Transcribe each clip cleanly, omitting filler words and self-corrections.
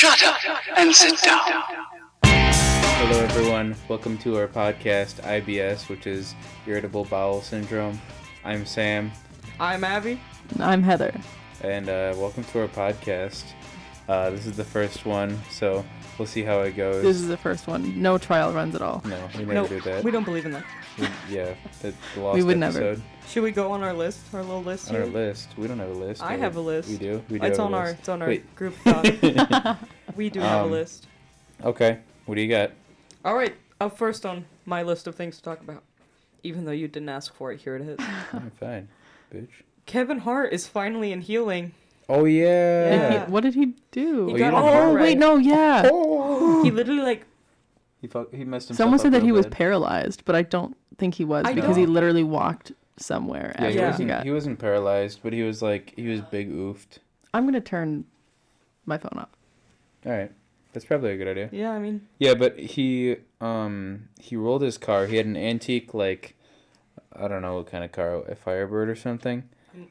Shut up and sit down. Hello everyone, welcome to our podcast, IBS, which is Irritable Bowel Syndrome. I'm Sam. I'm Abby. I'm Heather. And welcome to our podcast. This is the first one, so we'll see how it goes. This is the first one. No trial runs at all. No, we never do that. We don't believe in that. The lost We would episode. never. Should we go on our list, our little list On here? our list. We don't have a list. I have a list. We do? We do It's have on a our list. it's on our Wait. group doc. We do have a list. Okay, what do you got? All right, up first on my list of things to talk about. Even though you didn't ask for it, here it is. I'm fine, bitch. Kevin Hart is finally in healing. Oh, yeah. Yeah. What did he do? He Oh, got you a don't- heart Oh, rate. wait, no, yeah. Oh. He literally He messed himself Someone up said that real he was bad. paralyzed, but I don't think he was I because he don't- literally walked somewhere Yeah, after he got. he wasn't paralyzed, but he was big oofed. I'm going to turn my phone off. All right. That's probably a good idea. yeah, I mean, Yeah, but he rolled his car. He had an antique, I don't know what kind of car, a Firebird or something.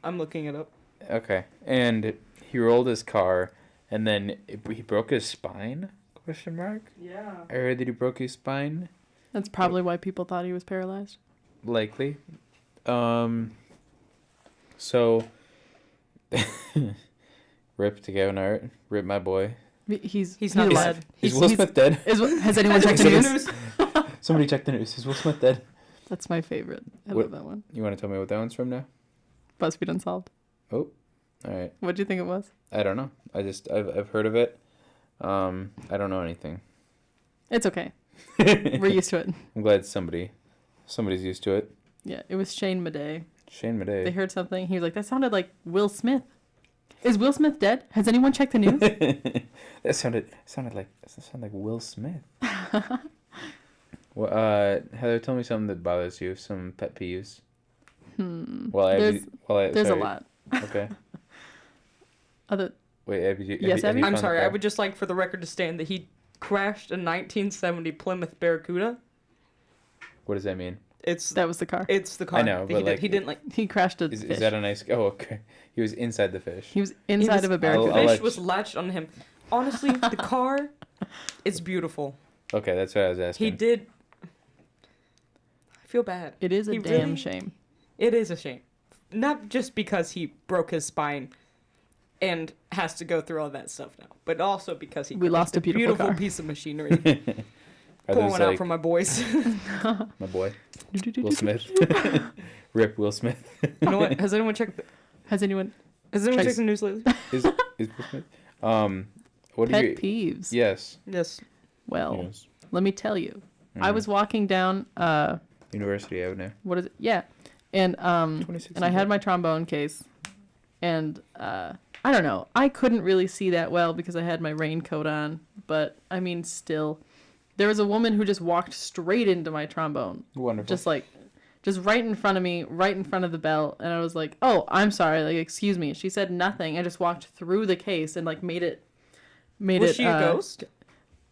I'm looking it up. Okay. And he rolled his car, and then he broke his spine? Question mark? Yeah. I heard that he broke his spine. That's probably why people thought he was paralyzed. Likely. So, rip to Kevin Hart. Rip my boy. He's not alive. dead. Is Will Smith dead? Has anyone checked the news? Somebody check the news. Is Will Smith dead? That's my favorite. I What- love that one. You want to tell me what that one's from now? BuzzFeed Unsolved. Oh, all right. What do you think it was? I don't know. I've heard of it. I don't know anything. It's okay. We're used to it. I'm glad somebody's used to it. Yeah, it was Shane Madej. Shane They Madej. heard something. He was like, that sounded like Will Smith. Is Will Smith dead? Has anyone checked the news? that sounded like Will Smith. Well, Heather, tell me something that bothers you. Some pet peeves. There's a sorry. lot. Okay. Wait, Abby. Yes, Abby? I'm found sorry. the I car? would just like for the record to stand that he crashed a 1970 Plymouth Barracuda. What does that mean? That was the car. It's the car. I know, that but, he didn't like. He crashed a Is fish. that a nice? Oh, okay. He was inside the fish. He was inside of a barracuda. I'll The let fish was latched on him. Honestly, the car is beautiful. Okay, that's what I was asking. He did. I feel bad. It is a He damn really- shame. It is a shame. Not just because he broke his spine and has to go through all that stuff now, but also because he We lost a beautiful car. piece of machinery. Are Pour those one out for my boys. my boy, Will Smith? Rip Will Smith. You know what? Has anyone checked? Has anyone Checked the news lately? Is Will Smith? What are pet your peeves? Yes. Yes. Well, Yes. let me tell you. I Mhm. was walking down University Avenue. what is it? Yeah. And 26 and I had my trombone case, and I don't know. I couldn't really see that well because I had my raincoat on, but I mean, still, there was a woman who just walked straight into my trombone, Wonderful. just right in front of me, right in front of the bell, and I was like, "Oh, I'm sorry. Like, excuse me." She said nothing. I just walked through the case and made it. Was she a ghost?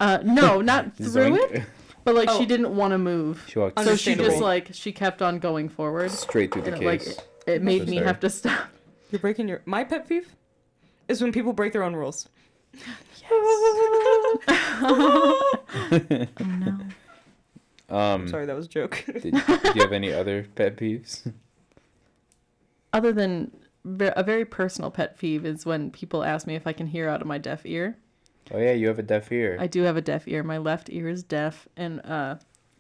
No, not through Zoink. it, but Oh. she didn't want to move. She walked So she just Understandable. she kept on going forward. straight through the And it, case. it made So me sorry. have to stop. You're breaking your. My pet peeve is when people break their own rules. Oh no. Sorry, that was a joke. do you have any other pet peeves? Other than a very personal pet peeve is when people ask me if I can hear out of my deaf ear. Oh yeah, you have a deaf ear. I do have a deaf ear. My left ear is deaf, and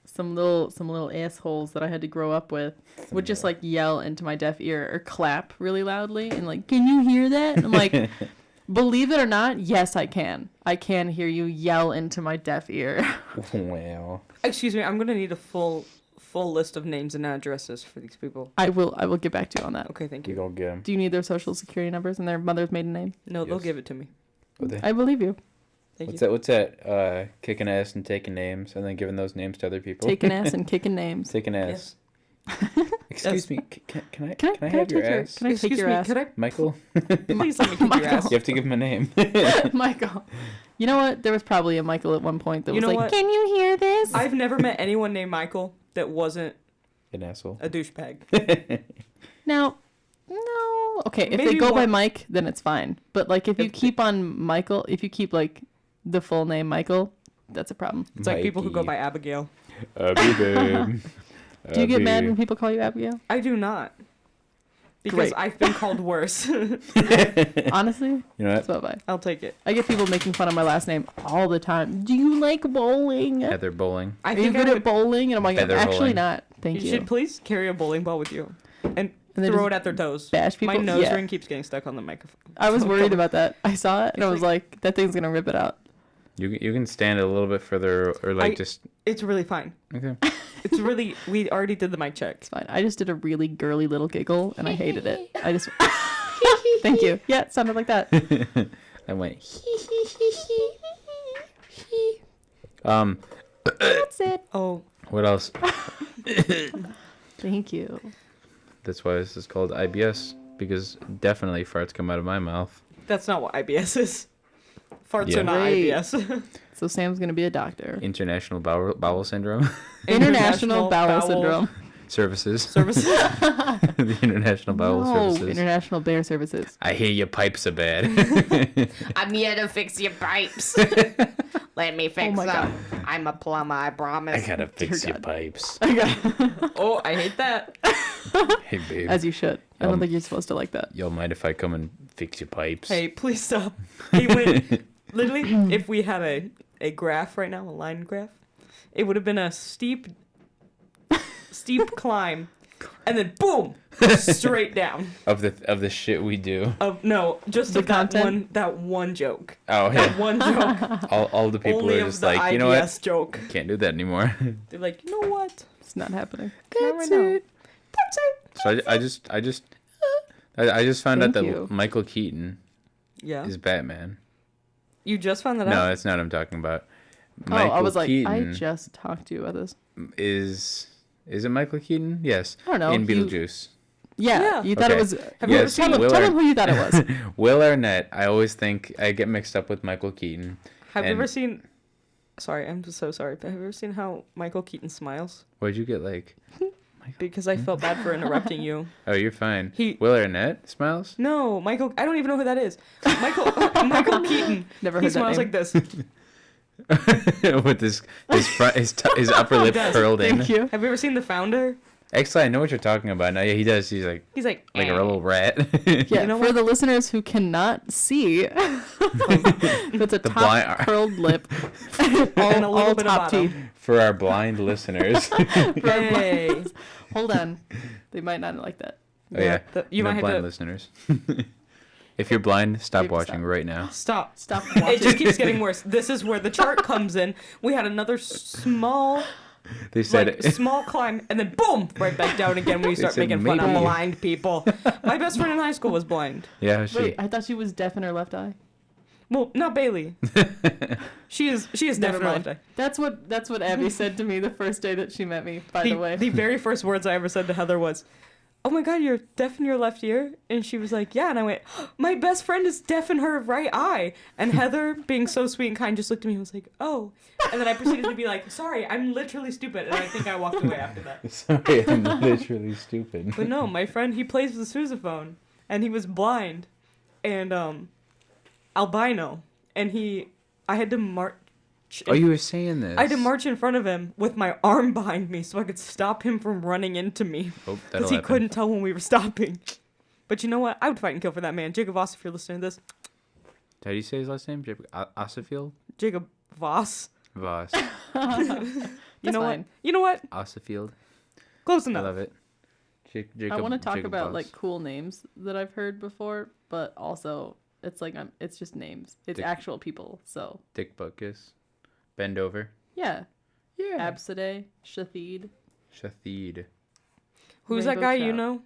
some little assholes that I had to grow up with would just yell into my deaf ear or clap really loudly and can you hear that? And I'm like, believe it or not, yes I can. I can hear you yell into my deaf ear. Wow. Excuse me. I'm gonna need a full list of names and addresses for these people. I will get back to you on that. Okay, thank You you. gonna get him? Do you need their social security numbers and their mother's maiden name? No, they'll Yes. give it to me. I believe you. Thank What's you. that? What's that? Kicking ass and taking names, and then giving those names to other people. Taking ass and kicking names. Taking ass. Excuse me. Can I Can I have your take your ass, Can I take Excuse your me. ass? Could I Michael? please let me kick your ass? You have to give him a name. Michael. You know what? There was probably a Michael at one point that You was know like, what? "Can you hear this?" I've never met anyone named Michael that wasn't An asshole. a douchebag. Now, no. Okay, if they Maybe go by one- Mike, then it's fine. But if you keep on Michael, if you keep the full name Michael, that's a problem. It's like people who go by Abigail. Abby, babe. Do you get mad when people call you Abigail? I do not. Because Great. I've been called worse. Honestly, You know what? so have I. I'll take it. I get people making fun of my last name all the time. Do you like bowling? Heather Bowling. I Are you think good I at would, bowling? And I'm like, I'm Feather actually bowling. not. Thank you you. should please carry a bowling ball with you and And then throw just it at their toes. bash people. My nose Yeah. ring keeps getting stuck on the microphone. I was So worried come- about that. I saw it and It's I was like, that thing's gonna rip it out. You can stand a little bit further or like I- just It's really fine. okay. It's really. We already did the mic check. It's fine. I just did a really girly little giggle and I hated it. I just. Thank you. Yeah, it sounded like that. I went. That's it. Oh, What else? Thank you. That's why this is called IBS because definitely farts come out of my mouth. that's not what IBS is. Farts Yeah. are not Great. IBS. So Sam's gonna be a doctor. International Bowel Syndrome International Bowel Syndrome. Services. Services. The International Bowel No, Services. International Bear Services. I hear your pipes are bad. I'm here to fix your pipes. Let me fix my God. them. I'm a plumber, I promise. I gotta fix Dear your God. pipes. Oh, I hate that. Hey babe. As you should. I don't Um, think you're supposed to like that. Y'all mind if I come and fix your pipes? Hey, please stop. He went. Literally, if we had a graph right now, a line graph, it would have been a steep climb, and then boom, straight down. Of the shit we do. Of no, just The of content? that one joke. Oh That yeah. one joke. All the people Only are of just the like, IBS you know what? joke. Can't do that anymore. They're like, you know what? It's not happening. Not right now. That's it. So I just found out that Thank you. Michael Keaton Yeah. is Batman. You just found that No, out? that's not what I'm talking about. Oh, I was like, I Keaton just talked to you about this. is it Michael Keaton? Yes. I don't know. In You- Beetlejuice. Yeah, Yeah. you thought Okay. it was. Have you ever Yes, seen Tell Will them Arnett. who you thought it was. Will Arnett. I always think I get mixed up with Michael Keaton. Have you and- ever seen? Sorry, I'm so sorry. But have you ever seen how Michael Keaton smiles? What'd you get like? Because I felt bad for interrupting you. Oh, you're fine. He- Will Arnett smiles? No, Michael. I don't even know who that is. Michael Keaton. Never He heard that smiles name. like this. With his upper lip does. curled in. Thank you. Have you ever seen The Founder? Actually, I know what you're talking about. No, yeah, he does. He's like He's like a little rat. Yeah, You know for what? the listeners who cannot see, that's a The top blind- curled lip, And a little all bit of top bottom. teeth. For our blind listeners. Hey. Hold on, they might not like that. Oh yeah, You no might have blind to listeners. If you're blind, stop Maybe watching stop. right now. stop. Stop It watching. just keeps getting worse. This is where the chart comes in. We had another small They said like small climb, and then boom, right back down again when you start said making fun of maybe. blind people. My best friend in high school was blind. Yeah, she. Wait, I thought she was deaf in her left eye. Well, not Bailey. She is Never definitely mind. left eye. That's what Abby said to me the first day that she met me. By the way, The very first words I ever said to Heather was, "Oh my God, you're deaf in your left ear?" And she was like, "Yeah." And I went, "My best friend is deaf in her right eye." And Heather, being so sweet and kind, just looked at me and was like, "Oh." And then I proceeded to be like, "Sorry, I'm literally stupid." And I think I walked away after that. Sorry, I'm literally stupid. But no, my friend, he plays the sousaphone, and he was blind, and albino, and I had to march. Oh, you were saying this. I had to march in front of him with my arm behind me so I could stop him from running into me. Oh, Because that'll he happen. couldn't tell when we were stopping. But you know what? I would fight and kill for that man. Jacob Voss, if you're listening to this. How do you say his last name? Ossifield? Jacob Voss. Voss. You That's know fine. what? You know what? Ossifield. Close I enough. love it. Jacob, I want to talk Jacob about Voss. like cool names that I've heard before, but also it's like it's just names. It's Dick- actual people. So Dick Buckus. Bend over. yeah, Yeah. Absidae, Shathid. Shathid. Who's that Rainbow guy you trout. know?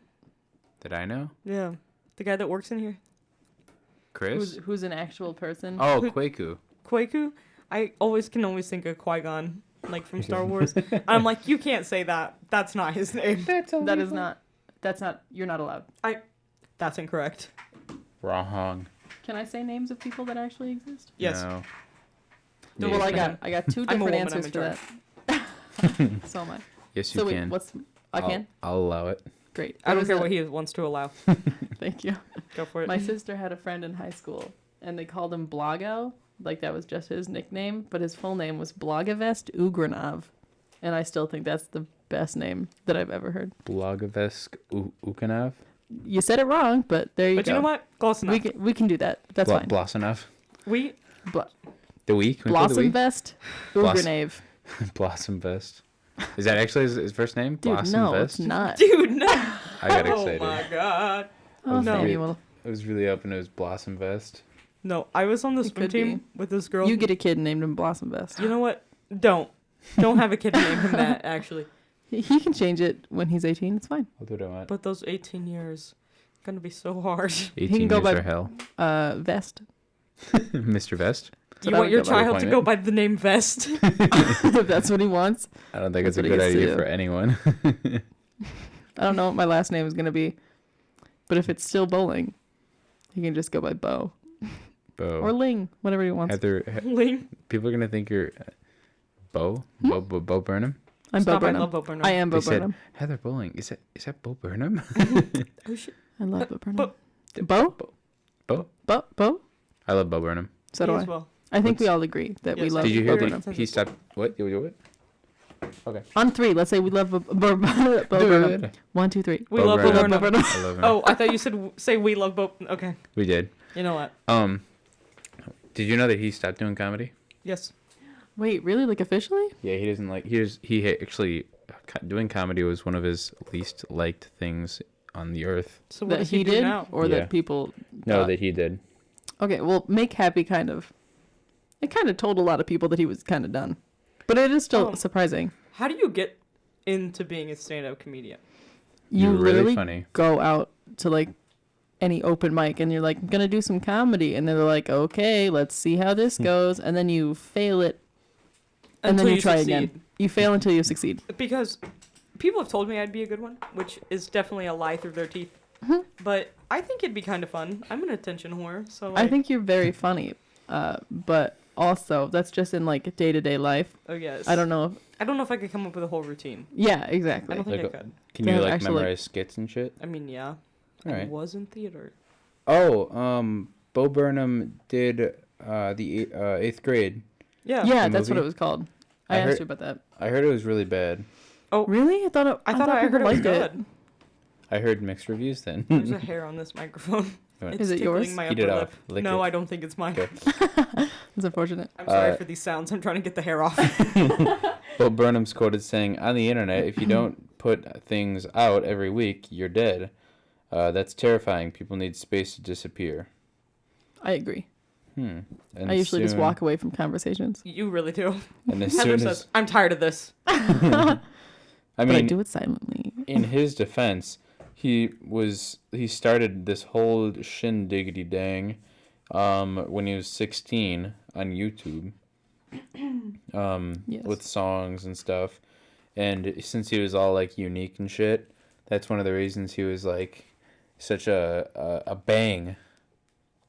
Did I know? Yeah. The guy that works in here? Chris? Who's an actual person? Oh, who- Kwaku. Kwaku? I can always think of Qui-Gon, like from Star Wars. I'm like, you can't say that. That's not his name. That is not. That's not. You're not allowed. That's incorrect. Wrong. Can I say names of people that actually exist? Yes. No. Don't Yeah, Well, you listen can. to I got two I'm a different woman, I'm answers in for that. So am I. Yes, you So wait, can. what's I can? I'll allow it. Great. I don't There care was what he wants to allow. Thank you. Go for it. My sister had a friend in high school, and they called him Blago, like that was just his nickname, but his full name was Blagavest Ugranov, and I still think that's the best name that I've ever heard. Blagavesk Ukanov? You said it wrong, but there you go. But you know what? Close enough. We can do that. That's fine. Blossanov? We The week? Blossomvest Ugranave. Blossomvest. Is that actually his first name? Dude, Blossomvest? no, it's not. Dude, no. I got excited. Oh my god. Oh, No. Samuel. I was really hoping it was Blossomvest. No, I was on the It swim could team be. with this girl. You get a kid named him Blossomvest. You know what? Don't have a kid name him that. Actually, He can change it when he's 18. It's fine. I'll do what I want. but those 18 years gonna be so hard. 18 can go years by- for hell. Vest. Mr. Vest? That's You what I want your would go by. child to go by the name Vest? If that's what he wants. I don't think That's it's a what he good gets to idea do. for anyone. I don't know what my last name is going to be. But if it's still Bowling, he can just go by Bo. Bo. Or Ling, whatever he wants. Ling. People are going to think you're Bo? Hmm? Bo Burnham? I'm Bo Stop! I Burnham. love Bo Burnham. I am Bo They said, Burnham. Heather Bowling. Is that Bo Burnham? Oh shit. I love Bo Burnham. Bo- Bo? Bo? Bo? I love Bo Burnham. So do Me I. as well. I think we What's- all agree that we Yes, love Did you hear Bo Bo that Burnham. he stopped? What? You do it? Okay. On 3, let's say we love Bo Burnham. Do it. 1, 2, 3. We Bo love Burnham. Bo Burnham. I love him. Oh, I thought you said say we love Bo. Okay, We did. you know what? Did you know that he stopped doing comedy? Yes. Wait, really? Like officially? Yeah, he doesn't like. Actually doing comedy was one of his least liked things on the earth. So what That does he he do did? now? Or Yeah. that people. No, that he did. Okay, well, Make Happy kind of. It kind of told a lot of people that he was kind of done. But it is still Oh. surprising. How do you get into being a stand-up comedian? You You're really literally funny. go out to like any open mic and you're like, I'm gonna do some comedy, and they're like, okay, let's see how this goes, and then you fail it, and Until then you you try succeed. again. You fail until you succeed. Because people have told me I'd be a good one, which is definitely a lie through their teeth. Mhm. But I think it'd be kind of fun. I'm an attention whore, so I like, think you're very funny, but also that's just in like day-to-day life. Oh yes. I don't know if, I don't know if I could come up with a whole routine. yeah, I exactly. don't think Like I could. Can you Yeah, like actually- memorize skits and shit? I mean, yeah. All I right. was in theater. Oh, Bo Burnham did the 8th grade. Yeah. Yeah, The that's what movie? it was called. I I asked heard- you about that. I heard it was really bad. Really? I thought I thought I people heard it was liked it. good. I heard mixed reviews then. There's a hair on this microphone. What? It's Is it tickling yours? My Heat upper it lip. off. Lick No, it. I don't think it's mine. Okay. It's unfortunate. I'm sorry Uh, for these sounds. I'm trying to get the hair off. Bo Burnham's quoted saying, "On the internet, if you don't put things out every week, you're dead. That's terrifying. People need space to disappear." I agree. And I usually just soon- walk away from conversations. You really do. And as Heather soon says, as "I'm tired of this." I But I mean, do it silently. in his defense, he started this whole shindiggity dang when he was 16 on YouTube Yes. with songs and stuff. And since he was all like unique and shit, that's one of the reasons he was like such a bang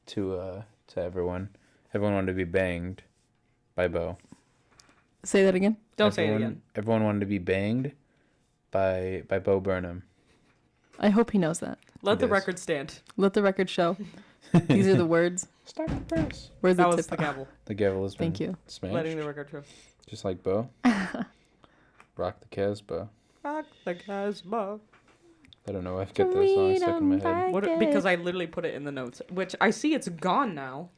to everyone. Everyone wanted to be banged by Bo. Say that again. Don't say it again. Everyone wanted to be banged by Bo Burnham. I hope he knows that. Let the does. record stand. Let the record show. These are the words. Start the press. Where's That the was tip? the gavel. The gavel has been Thank you. smashed. Letting the record show. Just like Bo. Rock the Casbah. Rock the Casbah. I don't know. I've got that song stuck in my head. What? Because I literally put it in the notes, which I see it's gone now.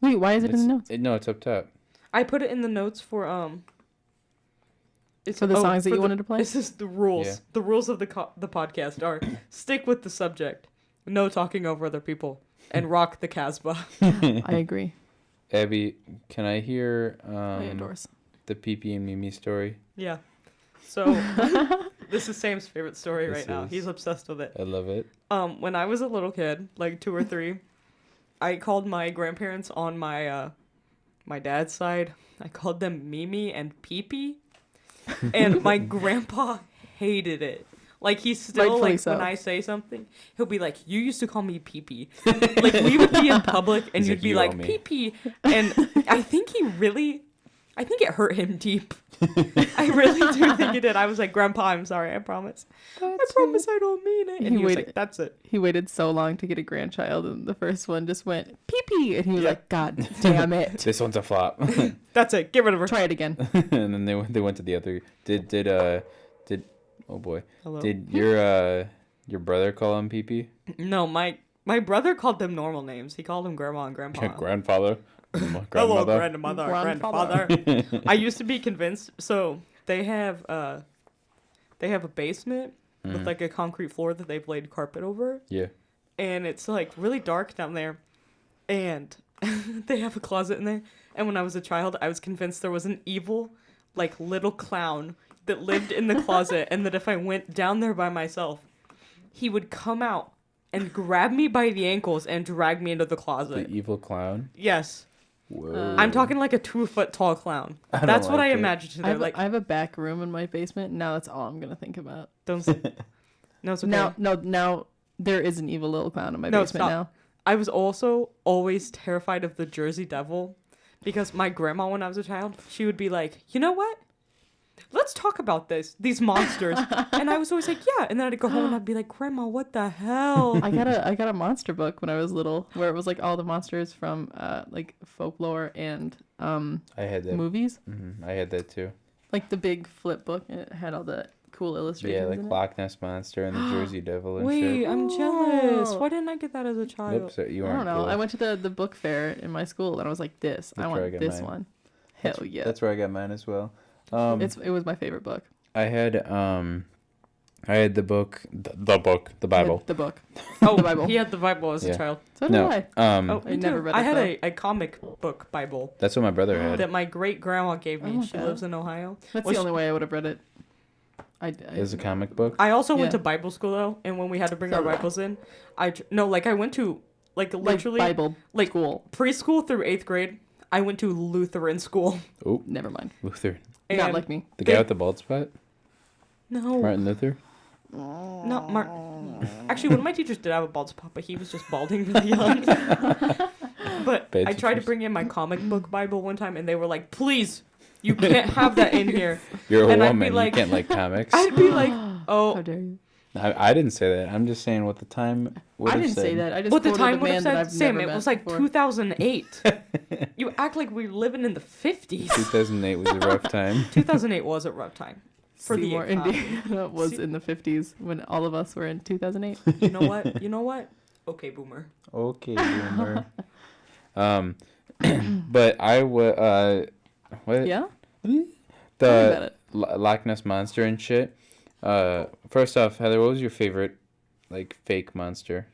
Wait, why is it in the notes? No, it's up top. I put it in the notes for It's, For the songs that for you wanted to play? This is the rules. Yeah. The rules of the podcast are stick with the subject, no talking over other people, and rock the Casbah. I agree. Abby, can I hear I endorse. the Pee and Mimi story? Yeah. So this is Sam's favorite story This right now. is- He's obsessed with it. I love it. When I was a little kid, like 2 or 3, I called my grandparents on my my dad's side. I called them Mimi and Pee-Pee. And my grandpa hated it. Like, he's still, Rightfully like, so. when I say something, he'll be like, you used to call me Pee-Pee. Like, we would be in public, and He's you'd like, be "You like, owe me." Pee-Pee. And I think he really I think it hurt him deep. I really do think it did. I was like, Grandpa, I'm sorry. I promise. I promise I don't mean it. And he was like, that's it. He waited so long to get a grandchild, and the first one just went pee-pee, and he was like, God damn it. This one's a flop. That's it. Get rid of her. Try it again. And then they went to the other. Did oh boy. Hello? Did your brother call him pee-pee? No, my brother called them normal names. He called them Grandma and Grandpa. Grandfather. Hello, grandmother, Grandfather. grandfather. I used to be convinced. So they have a basement with like a concrete floor that they've laid carpet over, Yeah. and it's like really dark down there, and they have a closet in there. And when I was a child, I was convinced there was an evil, like little clown that lived in the closet, and that if I went down there by myself, he would come out and grab me by the ankles and drag me into the closet. The evil clown. Yes. Whoa. I'm talking like a 2-foot tall clown. don't That's what like I it. imagined. I They're like, have a back room in my basement, and now that's all I'm going to think about. don't say. No, it's okay. Now there is an evil little clown in my No, basement stop. now. I was also always terrified of the Jersey Devil because my grandma, when I was a child, she would be like, you know what? Let's talk about these monsters. And I was always like, yeah. And then I'd go home and I'd be like, Grandma, what the hell? I got a monster book when I was little, where it was like all the monsters from like folklore and I had that. movies, I had that too. like the big flip book, and it had all the cool illustrations. Yeah, like in it. Loch Ness Monster and the Jersey Devil and Wait, shit. I'm jealous. Oh. Why didn't I get that as a child? Oops, you I weren't don't know. cool. I went to the book fair in my school, and I was like, "This, I That's where I want got this mine. one." Hell yeah! That's where I got mine as well. It was my favorite book. I had the book, the Bible. The book. Oh, The Bible. he had the Bible as Yeah. a child. So did No, I. Oh, I me never too. read I it, had though. a comic book Bible that's what my brother had. that my great grandma gave me. Oh, She God. lives in Ohio. That's Was- the only way I would have read it. It was a comic book. I also went Yeah. to Bible school though, and when we had to bring So our did I. Bibles in, I went to like literally like Bible like school. preschool through 8th grade. I went to Lutheran school. Oh, Never mind. Luther. And Not like me. The guy with the bald spot? No, Martin Luther? not Martin. Actually, one of my teachers did have a bald spot, but he was just balding really young. But Bad I tried to teachers. bring in my comic book Bible one time, and they were like, "Please, you can't have that in here." You're a And I'd be woman. like- You can't like comics. I'd be like, "Oh, How dare you? I didn't say that. I'm just saying what the time would I have didn't said. say that. I just what the quoted time a would have man that said." I've Sam, never it met was like before. 2008. You act like we're living in the 50s. 2008 was a rough time. 2008 was a rough time for the Seymour, economy. Indiana was See- in the 50s when all of us were in 2008. You know what? You know what? Okay, boomer. Okay, boomer. But I would, what? Yeah? Tell me about The it. Loch Ness Monster and shit. First off, Heather, what was your favorite, like, fake monster?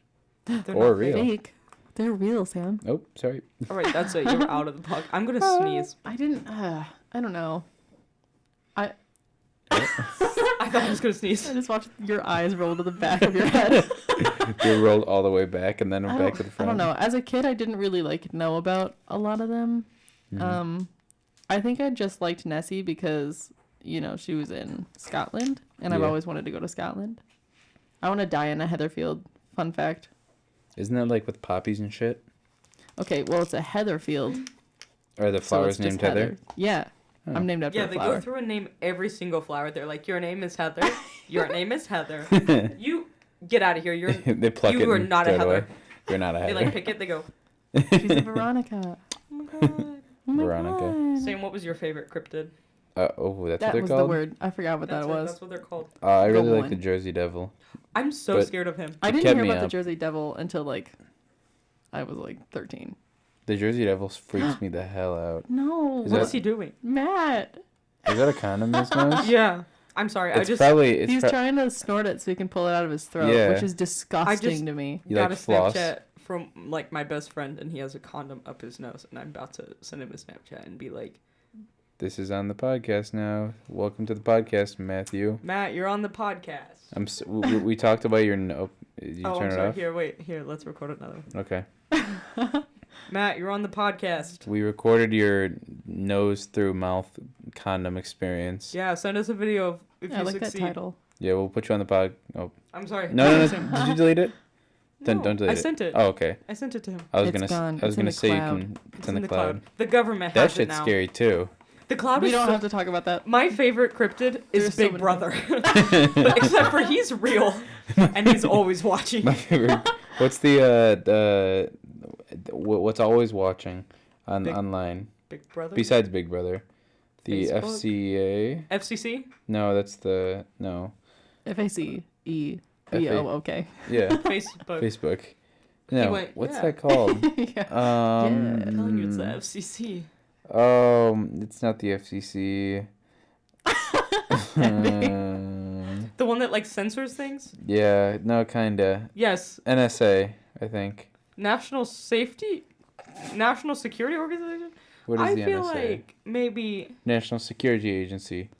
They're Or not fake. real. Fake. They're real, Sam. Oh, sorry. All right, that's it. You're out of the puck. I'm gonna sneeze. I didn't. I don't know. I thought I was gonna I sneeze. just watched your eyes roll to the back of your head. You rolled all the way back and then went back to the I front. don't know. As a kid, I didn't really know about a lot of them. Mm-hmm. I think I just liked Nessie because she was in Scotland, and I've Yeah. always wanted to go to Scotland. I want to die in a Heatherfield. Fun fact. Isn't that like with poppies and shit? Okay, well, it's a Heatherfield. Or the so flowers it's just named Heather? Yeah, Oh. I'm named after Yeah, a they flower. go through and name every single flower. They're like, your name is Heather. Your name is Heather. You get out of here. You're. They pluck You it are and not a throw it away. Heather. You're not a They Heather. like pick it. They go. She's a Veronica. Oh my god. Oh my Veronica. God. Sam, what was your favorite cryptid? That's That what they're was called? the word. I forgot what That's that it, was. That's what they're called. I really Go like the on. Jersey Devil. I'm so But- scared of him. I It didn't kept hear me about the up. Jersey Devil until I was 13. The Jersey Devil freaks me the hell out. No. Is What that- is he doing? Matt. Is that a condom in his nose? Yeah. I'm sorry. It's probably... He's trying to snort it so he can pull it out of his throat, Yeah. which is disgusting to me. You got like a floss? Snapchat from my best friend, and he has a condom up his nose, and I'm about to send him a Snapchat and be like, This is on the podcast now. Welcome to the podcast, Matthew. Matt, you're on the podcast. We talked about your... Did you Oh, turn I'm it sorry. off? Here, let's record another one. Okay. Matt, you're on the podcast. We recorded your nose through mouth condom experience. Yeah, send us a video of if I you like succeed. that title. Yeah, we'll put you on the pod. Oh. I'm sorry. No. Sam. Did you delete it? Don't No, delete I it. sent it. Oh, okay. I sent it to him. I was It's gonna gone. I was It's in gonna the say cloud. you can. It's in the cloud. The government That has it shit's now. scary too. The cloud We is don't so- have to talk about that. My favorite cryptid is There's so Big many Brother. Except for he's real. And he's always watching. My favorite. What's the what's always watching online Big Brother? besides Big Brother? The Facebook? FCA. FCC? No, that's the no. FACEBOOK. Yeah, Facebook. Facebook. No, went, what's yeah. that called? Yeah. I'm telling you, it's the FCC. It's not the FCC. The one that, like, censors things? Yeah, no, kinda. Yes. NSA, I think. National Security Organization? What is I the feel NSA? like maybe... National Security Agency.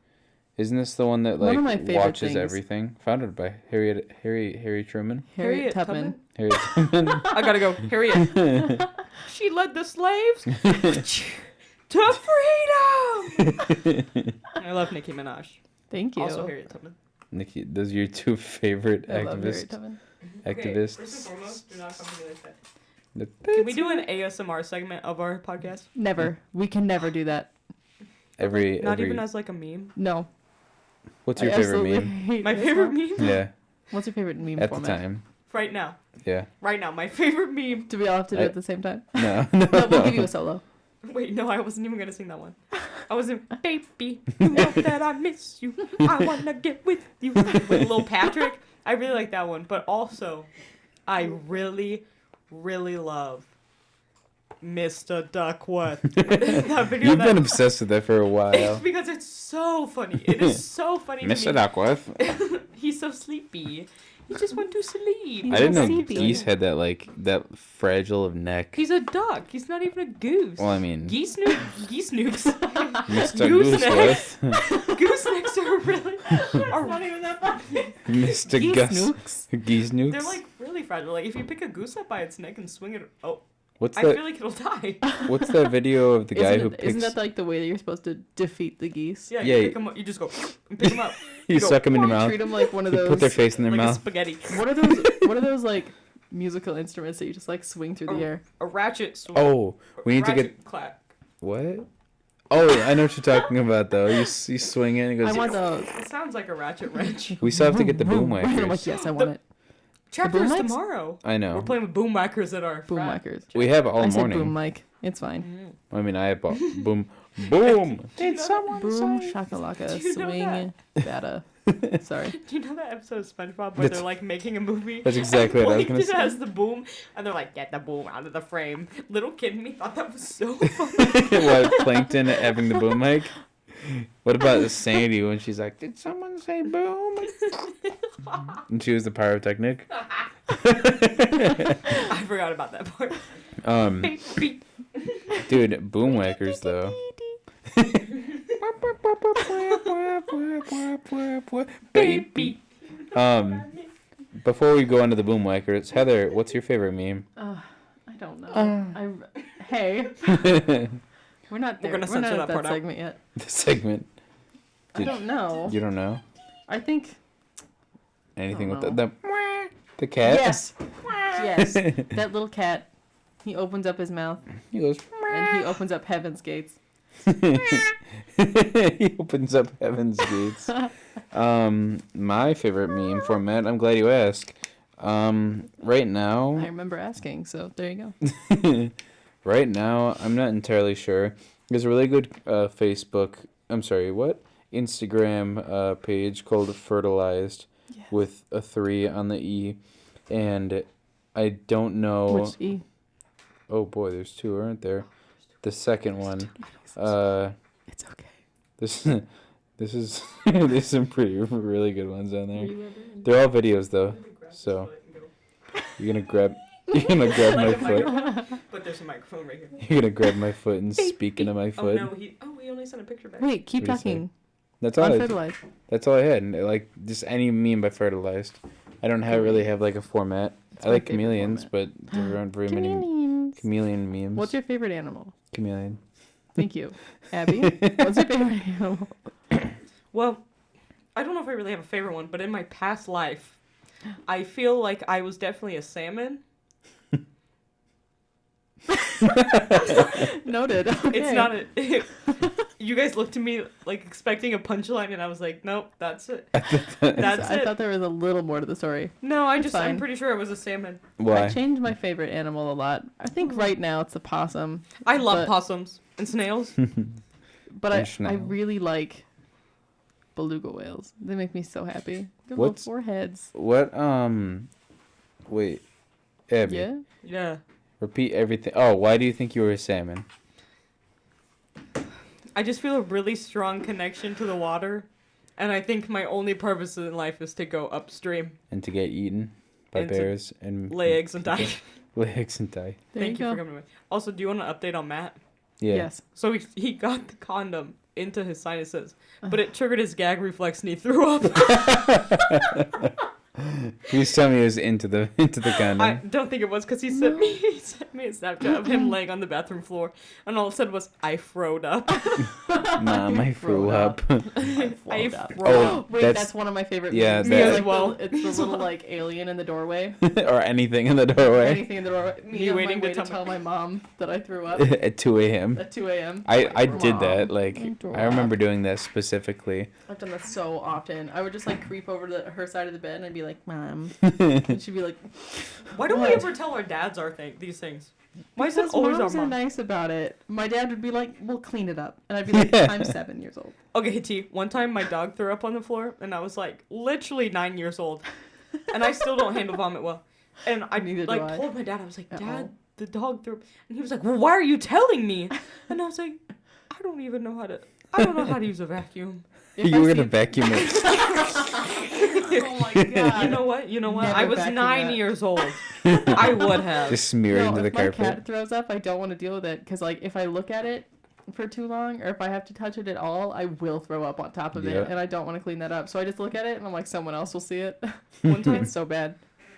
Isn't this the one that One like of my favorite watches things. everything? Founded by Harry Truman. Harriet Tubman. Harry Truman. I gotta go. Harriet. She led the slaves to freedom! I love Nicki Minaj. Thank you. Also Harriet Tubman. Nikki, those are your two favorite I love Harriet activists. Tubman. Okay, Activists. first and foremost, do not come to me like that. Can we do an ASMR segment of our podcast? Never. We can never do that. Not even as like a meme. No. What's I your favorite absolutely meme? hate My this favorite one. meme? Yeah, What's your favorite meme at the format? time. Right now. Yeah. Right now, my favorite meme. Do we all have to do I- it at the same time? No. No, we'll give you a solo. Wait, no, I wasn't even gonna sing that one. I was in Baby, you know that I miss you. I wanna get with you. With Lil Patrick. I really like that one. But also, I really, really love Mr. Duckworth. That video You've that- been obsessed with that for a It's while. because it's so funny. It is so funny to Mr. me. Duckworth. He's so sleepy. He just went to sleep. He's I didn't know sleepy. geese had that fragile of neck. He's a duck. He's not even a goose. Well, I mean, Geese nukes. Mr. Goosenecks. Gooseworth. Goosenecks are really. Are not even that funny. Mr. Geese Gus. nukes. Geese nukes. They're like really fragile. Like if you pick a goose up by its neck and swing it, What's I that? feel like it'll die. What's that video of the guy who picks? Isn't that like the way that you're supposed to defeat the geese? Yeah, Yeah, you pick 'em up. You just go and pick them up. you go, suck them in your mouth. Treat them like one of You those. put their face in their like a mouth. spaghetti. What are those like musical instruments that you just like swing through the air? A ratchet. Oh, we need to get ratchet clap. what? Oh, yeah, I know what you're talking about though. You swing it and it I goes. want those. It sounds like a ratchet wrench. We still have to get the boom And I'm like, whackers. yes, I want it. Chapters mics? tomorrow. I We're know. playing with boom whackers at our Boom frat. whackers. We have all I said morning. boom mic. It's fine. I mean, I have boom, boom. Did someone Boom shakalaka Do you know swing bada. Sorry. Do you know that episode of SpongeBob where they're like making a movie? That's exactly what I was gonna Plankton say. has the boom, and they're like, "Get the boom out of the frame." Little kid in me thought that was so funny. What, Plankton having the boom mic? What about Sandy when she's like, did someone say boom? And she was the pyrotechnic. I forgot about that part. Um, dude, boom whackers though. Baby. Before we go on to the boom whackers, Heather, what's your favorite meme? I don't know. Hey, we're not there. gonna We're censor not that at that part out. segment yet. The segment. I don't know. You don't know I think anything with don't the cat? yes, yes. That little cat. He opens up his mouth He goes. and he opens up heaven's gates. He opens up heaven's gates. My favorite meme format. I'm glad you asked. Right I now, remember asking, so there you go. right now, I'm not entirely sure. There's a really good Instagram page called Fertilized with a 3 on the E, and I don't know. Which E? Oh boy, there's 2, aren't there? The second one. It's okay. This is there's some really good ones on there. They're all videos though, so you're gonna grab my foot. But there's a microphone right here. You're gonna grab my foot and speak into my Oh foot. no, he only sent a picture back. Wait, keep What do you talking. That's all. Unfertilized. That's all I had. And, like just any meme by Fertilized. I don't really have like a format. That's I my like favorite chameleons, format. but there aren't very many Chameleons. chameleon memes. What's your favorite animal? chameleon? Thank you. Abby, what's your favorite animal? Well, I don't know if I really have a favorite one, but in my past life, I feel like I was definitely a salmon. Noted. Okay. It's not a. You guys looked at me like expecting a punchline, and I was like, nope, that's it. That's I it. thought there was a little more to the story. No, I'm fine. pretty sure it was a salmon. I Why? changed my favorite animal a lot. I think right now it's a possum. I love But- possums and snails. But And I snail. really like beluga whales. They make me so happy. Their What's- little foreheads. What? Wait, Abby. Yeah. Yeah. Repeat everything. Oh, why do you think you were a salmon? I just feel a really strong connection to the water, and I think my only purpose in life is to go upstream, And to get eaten by And to bears and lay eggs, and die. lay eggs and die. There Thank you go. for coming with. Also, do you want an update on Matt? Yeah. Yes. So he got the condom into his sinuses, but it triggered his gag reflex and he threw up. Please tell me it was into the condom. I don't think it was because he sent me a Snapchat of him laying on the bathroom floor, and all it said was, "I froed up." Mom, I threw up. I Float up. froed Oh, up. Wait, that's one of my favorite yeah, memes. that- Me It's as like well. It's the little like alien in the doorway. Or anything in the doorway Anything in the doorway. Me You waiting waiting to to tell my mom that I threw up at 2 a.m. at 2 a.m. I Like, did "Mom, that. Like, threw I remember up." doing that specifically. I've done that so often. I would just like creep over to her side of the bed and I'd be like, "Mom," and she'd be like, Why don't we What? ever tell our dads these things? Why is it "Because always our moms are mom? nice about it." My dad would be like, "We'll clean it up," and I'd be like, Yeah. "I'm 7 years old." Okay, T. One time my dog threw up on the floor, and I was like literally 9 years old, and I still don't handle vomit well. And I Neither do like I. told my dad, I was like, "Dad, Uh-oh. the dog threw up," and he was like, "Well, why are you telling me?" And I was like, "I don't even know how to. I don't know how to use a vacuum." If You I were see- gonna vacuum it. Oh my god. You know what? You know what? Never I was vacuum 9 that. years old. I would have. Just smear it No, into the if my carpet. cat throws up, I don't want to deal with it because, like, if I look at it for too long or if I have to touch it at all, I will throw up on top of Yeah. it, and I don't want to clean that up. So I just look at it and I'm like, someone else will see it. One time, It's so bad.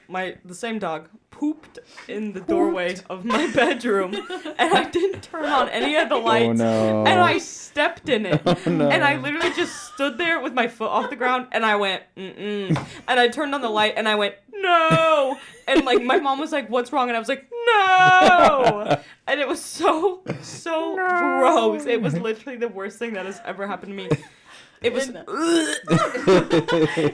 the same dog pooped in the doorway of my bedroom, and I didn't turn on any of the lights. Oh no. And I stepped in it. Oh, no. And I literally just stood there with my foot off the ground and I went, mm-mm. And I turned on the light and I went, no. And like my mom was like, what's wrong? And I was like, no. And it was so gross. It was literally the worst thing that has ever happened to me. It was.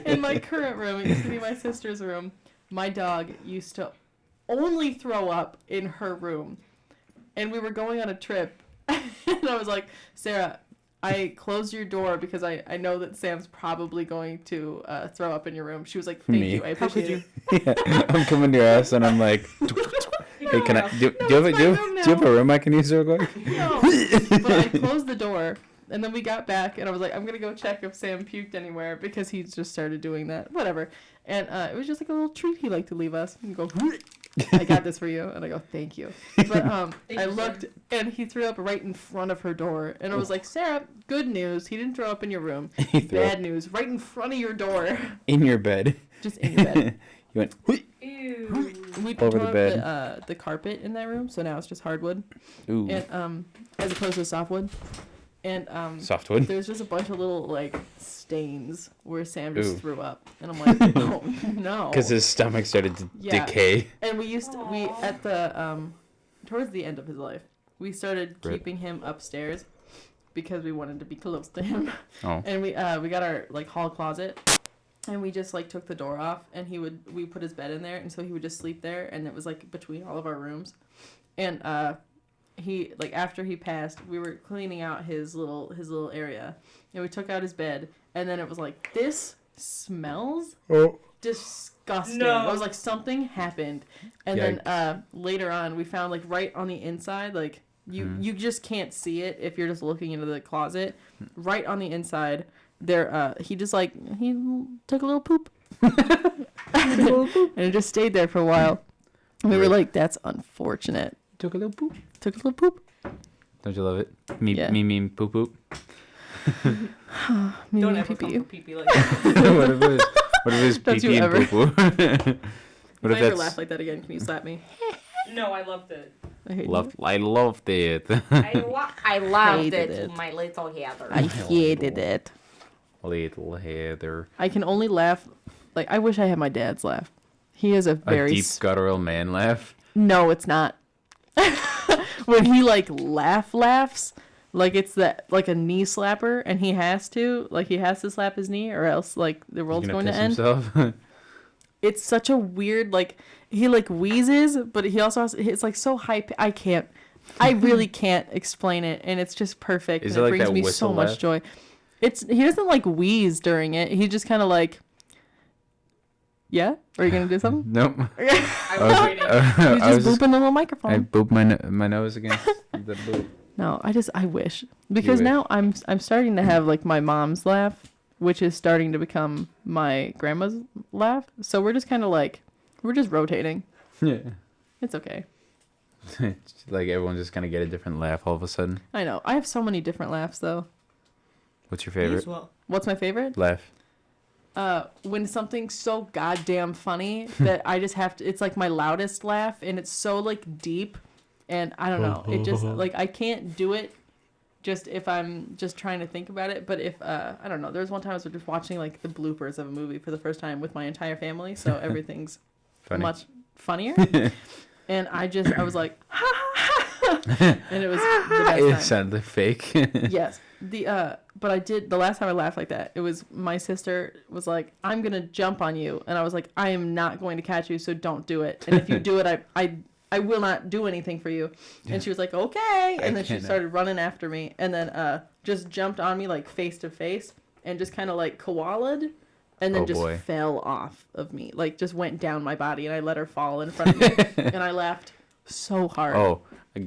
In my current room, it used to be my sister's room. My dog used to only throw up in her room. And we were going on a trip. And I was like, Sarah, I closed your door because I know that Sam's probably going to throw up in your room. She was like, thank Me. you. I How could appreciate you? it. Yeah, I'm coming to your house and I'm like, hey, can I? Do you have a room I can use real quick? No. But I closed the door. And then we got back, and I was like, I'm going to go check if Sam puked anywhere because he just started doing that. Whatever. And it was just like a little treat he liked to leave us. And go, I got this for you. And I go, thank you. But I looked, and he threw up right in front of her door. And I was like, Sarah, good news. He didn't throw up in your room. He threw Bad up news. Right in front of your door. in your bed. Just in your bed. You went Ew. We Over tore the up bed. the carpet in that room, so now it's just hardwood. ooh, And as opposed to softwood. And softwood. there's just a bunch of little like stains where Sam just Ooh. threw up, and I'm like, oh no. Because his stomach started to Yeah. decay. And we at the towards the end of his life, we started Rip. keeping him upstairs because we wanted to be close to him. Oh. And we got our like hall closet, and we just like took the door off, and we put his bed in there, and so he would just sleep there, and it was like between all of our rooms. And he like after he passed, we were cleaning out his little area, and we took out his bed, and then it was like, this smells Oh. disgusting. No. I was like, something happened. And then later on we found like right on the inside, like you just can't see it if you're just looking into the closet. Right on the inside there he just like he took a little poop. And it just stayed there for a while. And we were like, that's unfortunate. Took a little poop. Took a little poop. Don't you love it? Me, Yeah. me, poop, poop. Me Don't me ever pee-pee. come for pee-pee like that. What if it's Don't pee you pee and ever. poo poo? What If if I ever that's laugh like that again, can you slap me? No, I loved it. I hate I loved it. I loved Hated it, it. my little Heather. I hated it. Little Heather. I can only laugh, like, I wish I had my dad's laugh. He is a A very... deep guttural man laugh. No, it's not. when he like laughs, like it's that like a knee slapper, and he has to slap his knee, or else like the world's going to end. Himself? It's such a weird like he like wheezes, but he also has it's like so high. I really can't explain it, and it's just perfect. Is and it it like brings that me whistle so much laugh? joy. He doesn't like wheeze during it. He just kind of like. Yeah? Are you gonna do something? Nope. I was waiting. He's just booping the little microphone. I booped my nose against the boop. No, I wish because wish. now I'm starting to have like my mom's laugh, which is starting to become my grandma's laugh. So we're just kind of like we're just rotating. Yeah. It's okay. Like everyone's just gonna get a different laugh all of a sudden. I know. I have so many different laughs though. What's your Me as favorite well. What's my favorite? laugh? When something's so goddamn funny that I just have to. It's like my loudest laugh, and it's so like deep, and I don't know. It just like I can't do it. Just if I'm just trying to think about it, but if I don't know. There was one time I was just watching like the bloopers of a movie for the first time with my entire family, so everything's Funny. much funnier. And I was like, ha ha ha, and it was the best It time. sounded fake. Yes. But I did the last time I laughed like that. It was my sister was like, "I'm gonna jump on you," and I was like, "I am not going to catch you, so don't do it. And if you do it, I will not do anything for you." And she was like, "Okay," and then she can't. started running after me, and then just jumped on me like face to face, and just kind of like koala'd, and then Oh, just boy. fell off of me, like just went down my body, and I let her fall in front of me, and I laughed so hard. Oh,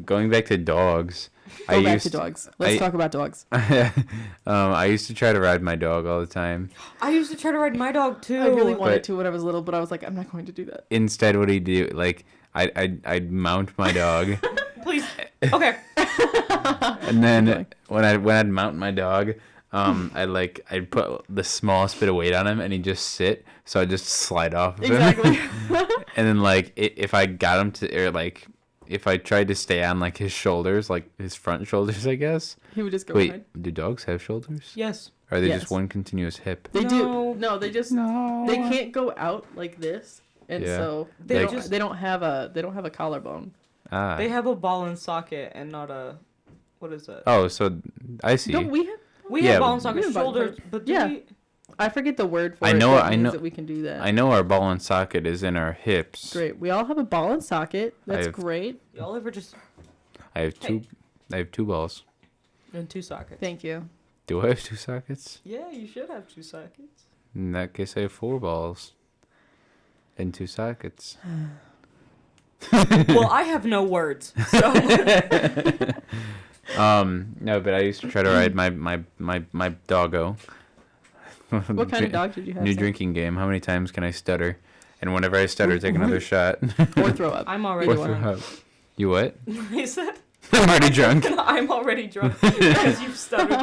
going back to dogs. Go back to dogs. Let's I- talk about dogs. I used to try to ride my dog all the time. I used to try to ride my dog too. I really wanted But- to when I was little, but I was like, I'm not going to do that. Instead, what he'd do, like, I'd mount my dog, Please. Okay. and then Okay. when I'd mount my dog, I'd put the smallest bit of weight on him, and he'd just sit, so I'd just slide off of him. Exactly. And then like if I got him to, or like if I tried to stay on like his shoulders, like his front shoulders, I guess. He would just go Wait, behind. do dogs have shoulders? Yes. Or are they Yes. just one continuous hip? They No. do. No, they just No. they can't go out like this, and Yeah. so They Like- just they don't have a collarbone. Ah. they have a ball and socket and not a what is it? Oh, so I see. Don't we have? We Yeah, have ball and we socket have ball and shoulders, socket. but do Yeah. we, I forget the word for I it. know- That I means know- that we can do that. I know our ball and socket is in our hips. Great. We all have a ball and socket. That's have- great. y'all ever just I have two. I have two balls. in two sockets? Thank you. Do I have two sockets? Yeah, you should have two sockets. In that case, I have four balls. And two sockets. Well, I have no words. So No, but I used to try to ride my doggo. What kind of dog did you have? New Sam? drinking game. How many times can I stutter? And whenever I stutter, take another shot. Or throw up. I'm Or already throw drunk. up. You what? I said I'm already drunk. I'm already drunk because you've stuttered.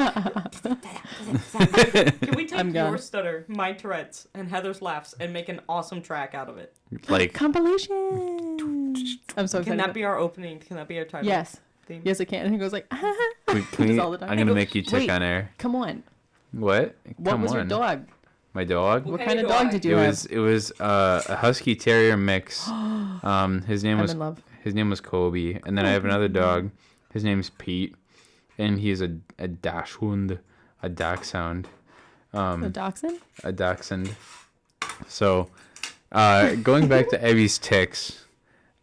Can we take I'm your gone. stutter, my Tourette's, and Heather's laughs and make an awesome track out of it? Like, Compilation. I'm so excited. Can that be our opening? Can that be our title? Yes. Theme? Yes, it can. And he goes like, can Just we, all the time. I'm gonna Hey, make you tick wait. on air. come on. What? What Come was your on. dog? My dog. What kind of dog did you It have? was a husky terrier mix. His name I'm was in love. his name was Kobe, and then I have another dog. His name's Pete, and he's a dachshund, a dachshund, The dachshund? a dachshund. So, going back to Evie's ticks,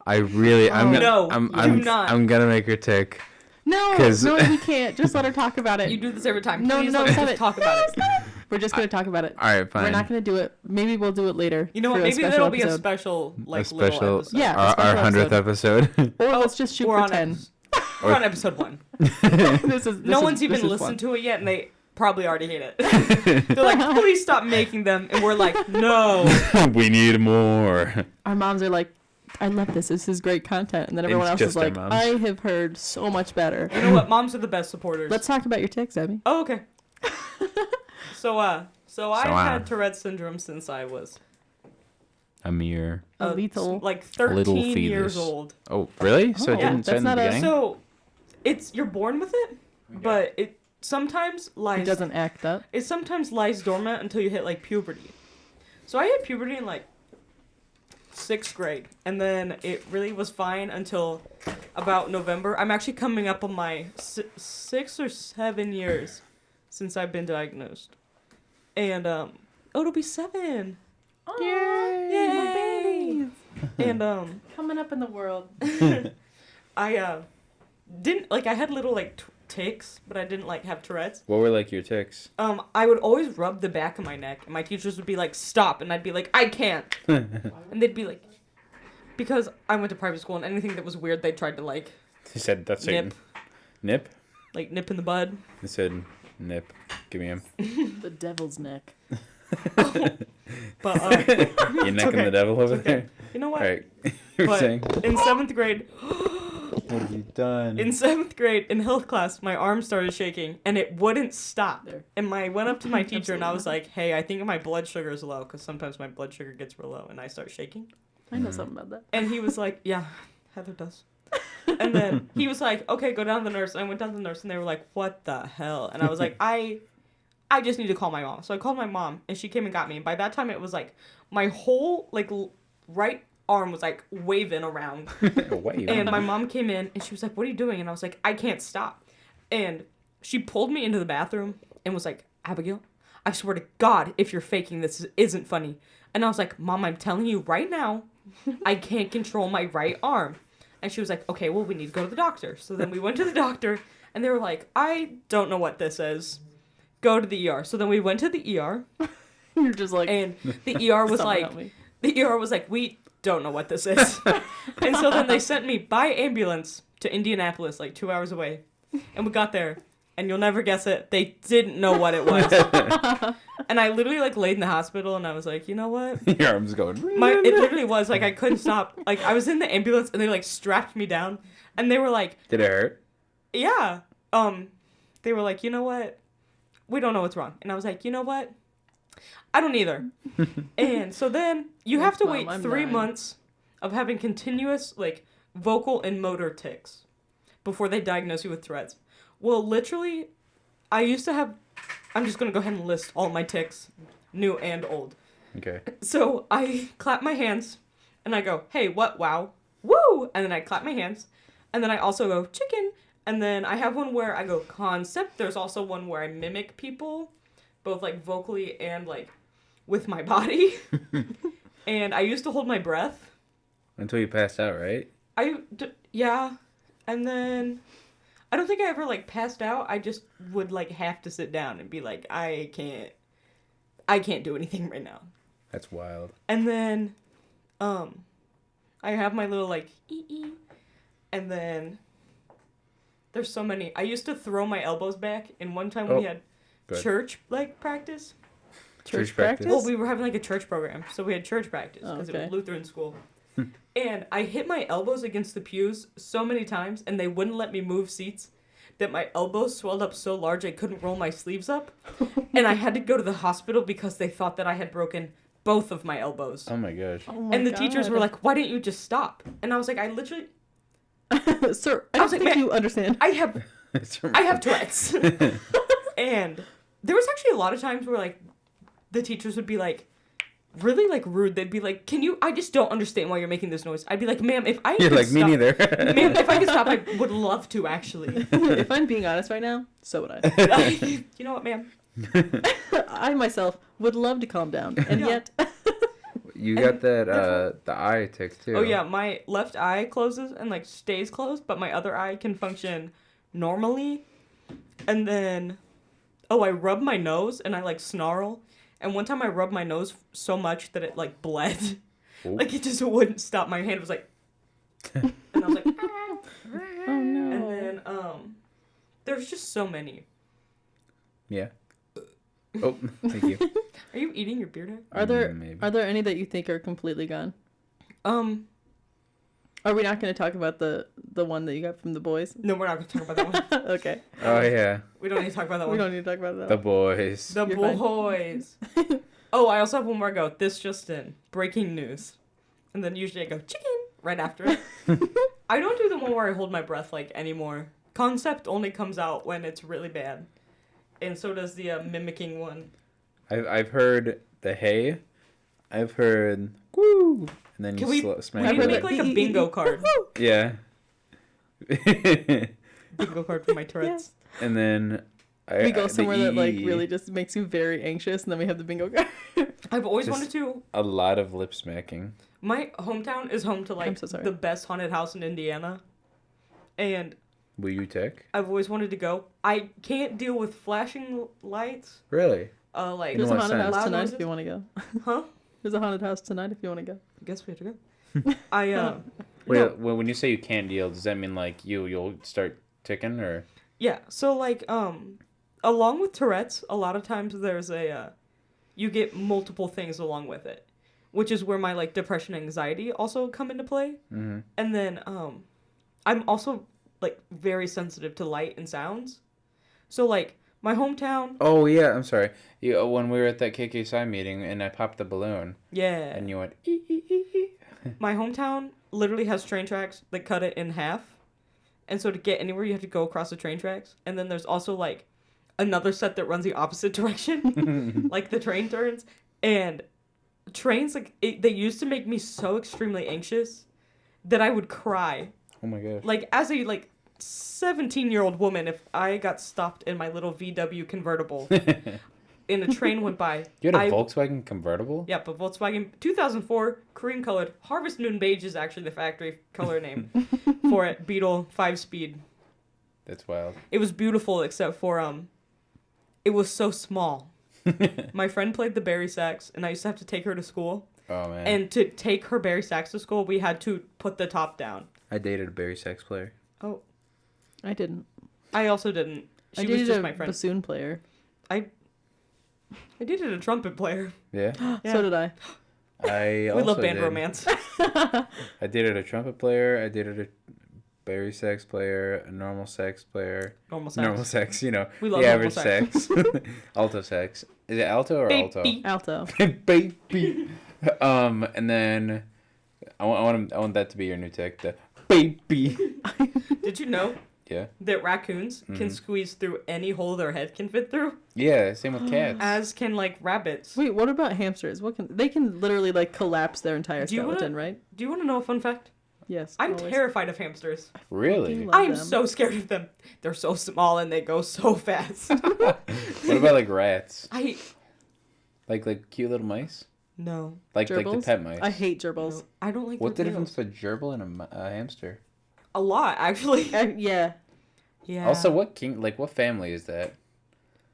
I'm No, do not. I'm gonna make her tick. No, 'Cause- no, we can't. Just let her talk about it. You do this every time. No, Please no, let us stop just it. talk about it. We're just gonna talk about it. All right, fine. We're not gonna do it. Maybe we'll do it later. You know what? for a Maybe special that'll be a episode. special, like, a special, little episode. Yeah, a our special 100th episode. Or let's just shoot We're for on 10. We're on episode 1. No one's even listened to it yet, and they probably already hate it. They're like, please stop making them. And we're like, no. We need more. Our moms are like, I love this. This is great content. And then everyone It's else is just our like, moms. I have heard so much better. You know what? Moms are the best supporters. Let's talk about your ticks, Abby. Oh, okay. So I've had Tourette's syndrome since I was A mere. A lethal. like Little 13 years fetus. old. Oh, really? So Oh, it didn't that's start in the not a- beginning? So you're born with it, but it sometimes It lies doesn't act up. it sometimes lies dormant until you hit like puberty. So I hit puberty in like 6th grade, and then it really was fine until about November. I'm actually coming up on my 6 or 7 years since I've been diagnosed, and it'll be 7. Oh, Yay! And coming up in the world. I didn't like I had little like tics, but I didn't like have Tourette's. What were like your tics? I would always rub the back of my neck, and my teachers would be like, "Stop," and I'd be like, "I can't," and they'd be like, because I went to private school, and anything that was weird, they tried to like He said, "That's Satan." Nip. like nip in the bud. He said, "Nip, give me him." The devil's neck. But You necking okay. the devil over Okay. there. You know All what? right. You're But saying. in 7th grade, What have you done? in 7th grade in health class, my arm started shaking, and it wouldn't stop. There. And I went up to my teacher, and I was like, "Hey, I think my blood sugar is low," because sometimes my blood sugar gets real low, and I start shaking. I know something about that. And he was like, "Yeah, Heather does." And then he was like, "Okay, go down to the nurse." And I went down to the nurse, and they were like, "What the hell?" And I was like, I just need to call my mom. So I called my mom, and she came and got me. And by that time, it was like my whole like right arm was like waving around. Wait. And my mom came in, and she was like, "What are you doing?" And I was like, "I can't stop." And she pulled me into the bathroom and was like, "Abigail, I swear to God, if you're faking this, it isn't funny." And I was like, "Mom, I'm telling you right now, I can't control my right arm." And she was like, "Okay, well, we need to go to the doctor." So then we went to the doctor, and they were like, "I don't know what this is. Go to the ER." So then we went to the ER, You're just like, and the ER was "Someone like, help me." the ER was like, "We don't know what this is." And so then they sent me by ambulance to Indianapolis, like 2 hours away. And we got there, and you'll never guess it, they didn't know what it was. And I literally like laid in the hospital, and I was like, "You know what?" Your arm's going. It literally was like I couldn't stop. Like I was in the ambulance, and they like strapped me down, and they were like, Did it hurt? "Yeah." They were like, "You know what? We don't know what's wrong." And I was like, "You know what? I don't either." And so then you have to Mom, wait I'm 3 dying. months of having continuous like vocal and motor tics before they diagnose you with Tourette's. Well, literally, I used to have. I'm just gonna go ahead and list all my tics, new and old. Okay. So I clap my hands, and I go, "Hey, what? Wow, woo!" And then I clap my hands, and then I also go chicken. And then I have one where I go concept. There's also one where I mimic people, both like vocally and like with my body. And I used to hold my breath. Until you passed out, right? Yeah. And then I don't think I ever like passed out. I just would like have to sit down and be like, I can't do anything right now. That's wild. And then I have my little like ee. And then there's so many. I used to throw my elbows back, and one time we had good. church like practice. Church practice? Well, we were having like a church program, so we had church practice because it Okay. was Lutheran school. And I hit my elbows against the pews so many times, and they wouldn't let me move seats, that my elbows swelled up so large I couldn't roll my sleeves up. And I had to go to the hospital because they thought that I had broken both of my elbows. Oh my gosh. Oh my And the teachers were God. like, "Why didn't you just stop?" And I was like, "I literally, Sir, I I was don't like, think "Man, you understand." I have Tourette's." And there was actually a lot of times where like the teachers would be like really like rude. They'd be like, I just don't understand why you're making this noise. I'd be like, "Ma'am, if I You're could like, me stop, neither. Ma'am, if I could stop, I would love to actually." If I'm being honest right now, so would I. You know what, ma'am? I myself would love to calm down, and Yeah. yet You got that, the eye tick too. Oh yeah, my left eye closes and like stays closed, but my other eye can function normally. And then, I rub my nose and I like snarl. And one time I rubbed my nose so much that it like bled. Ooh. Like it just wouldn't stop. My hand was like, and I was like, oh no. and then there's just so many. Yeah. Oh, thank you. Are you eating your beard hair? Maybe. Are there any that you think are completely gone? Are we not going to talk about the one that you got from the boys? No, we're not gonna talk about that one. Okay. Oh yeah. We don't need to talk about that We one. don't need to talk about that. The boys. The You're fine. boys. Oh, I also have one more I go, "This just in. Breaking news." And then usually I go, "Chicken," right after it. I don't do the one where I hold my breath, like, anymore. Concept only comes out when it's really bad. And so does the mimicking one. I've heard the hey. I've heard woo, and then Can you we smack we need your to make leg. like a bingo card? Yeah. Bingo card for my Tourette's. And then We go somewhere that like E. really just makes you very anxious, and then we have the bingo card. I've always Just- wanted to. A lot of lip smacking. My hometown is home to I'm like so sorry. the best haunted house in Indiana, and Will you take? I've always wanted to go. I can't deal with flashing lights. Really? Like There's In a what haunted sense? house Loud tonight noises? if you want to go. Huh? There's a haunted house tonight if you want to go. I guess we have to go. I Wait, no. when you say you can't deal, does that mean like you'll start ticking or? Yeah, so like along with Tourette's, a lot of times there's a you get multiple things along with it, which is where my like depression and anxiety also come into play. Mm-hmm. And then I'm also like very sensitive to light and sounds. So like my hometown, Oh yeah, I'm sorry. When we were at that KKSI meeting and I popped the balloon yeah. and you went ee, ee, ee, ee. My hometown literally has train tracks that cut it in half. And so to get anywhere, you have to go across the train tracks. And then there's also, like, another set that runs the opposite direction. Like, the train turns. And trains, like, they used to make me so extremely anxious that I would cry. Oh my gosh. Like, as a, like, 17-year-old woman, if I got stopped in my little VW convertible and a train went by. You had a I- Volkswagen convertible? Yep, a Volkswagen 2004 cream colored. Harvest Moon Beige is actually the factory color name for it. Beetle 5-speed. That's wild. It was beautiful except for it was so small. My friend played the bari sax and I used to have to take her to school. Oh man. And to take her bari sax to school, we had to put the top down. I dated a Barry sax player. Oh, I didn't. I also didn't. She I was dated just a my friend. bassoon player. I dated a trumpet player. Yeah. Yeah. So did I. I We also love band did. romance. I dated a trumpet player. I dated a Barry sax player, a normal sax player. Normal sax. Normal sax, you know. We love the normal average sax. sax. Alto sax. Is it alto or alto? Baby. Alto. Baby. And then I want that to be your new tech. The baby. Did you know Yeah. that raccoons can squeeze through any hole their head can fit through? Yeah. Same with cats. As can like rabbits. Wait, what about hamsters? They can literally like collapse their entire Do you wanna- skeleton, right? Do you want to know a fun fact? Yes. I'm always. terrified of hamsters. Really? Fucking love I'm them. so scared of them. They're so small and they go so fast. What about like rats? I Like cute little mice? no. Like the Gerbils? pet mice. I hate gerbils. No, I don't like What's their the difference tails. between a gerbil and a hamster? A lot actually. Yeah. Yeah. Also, what family is that?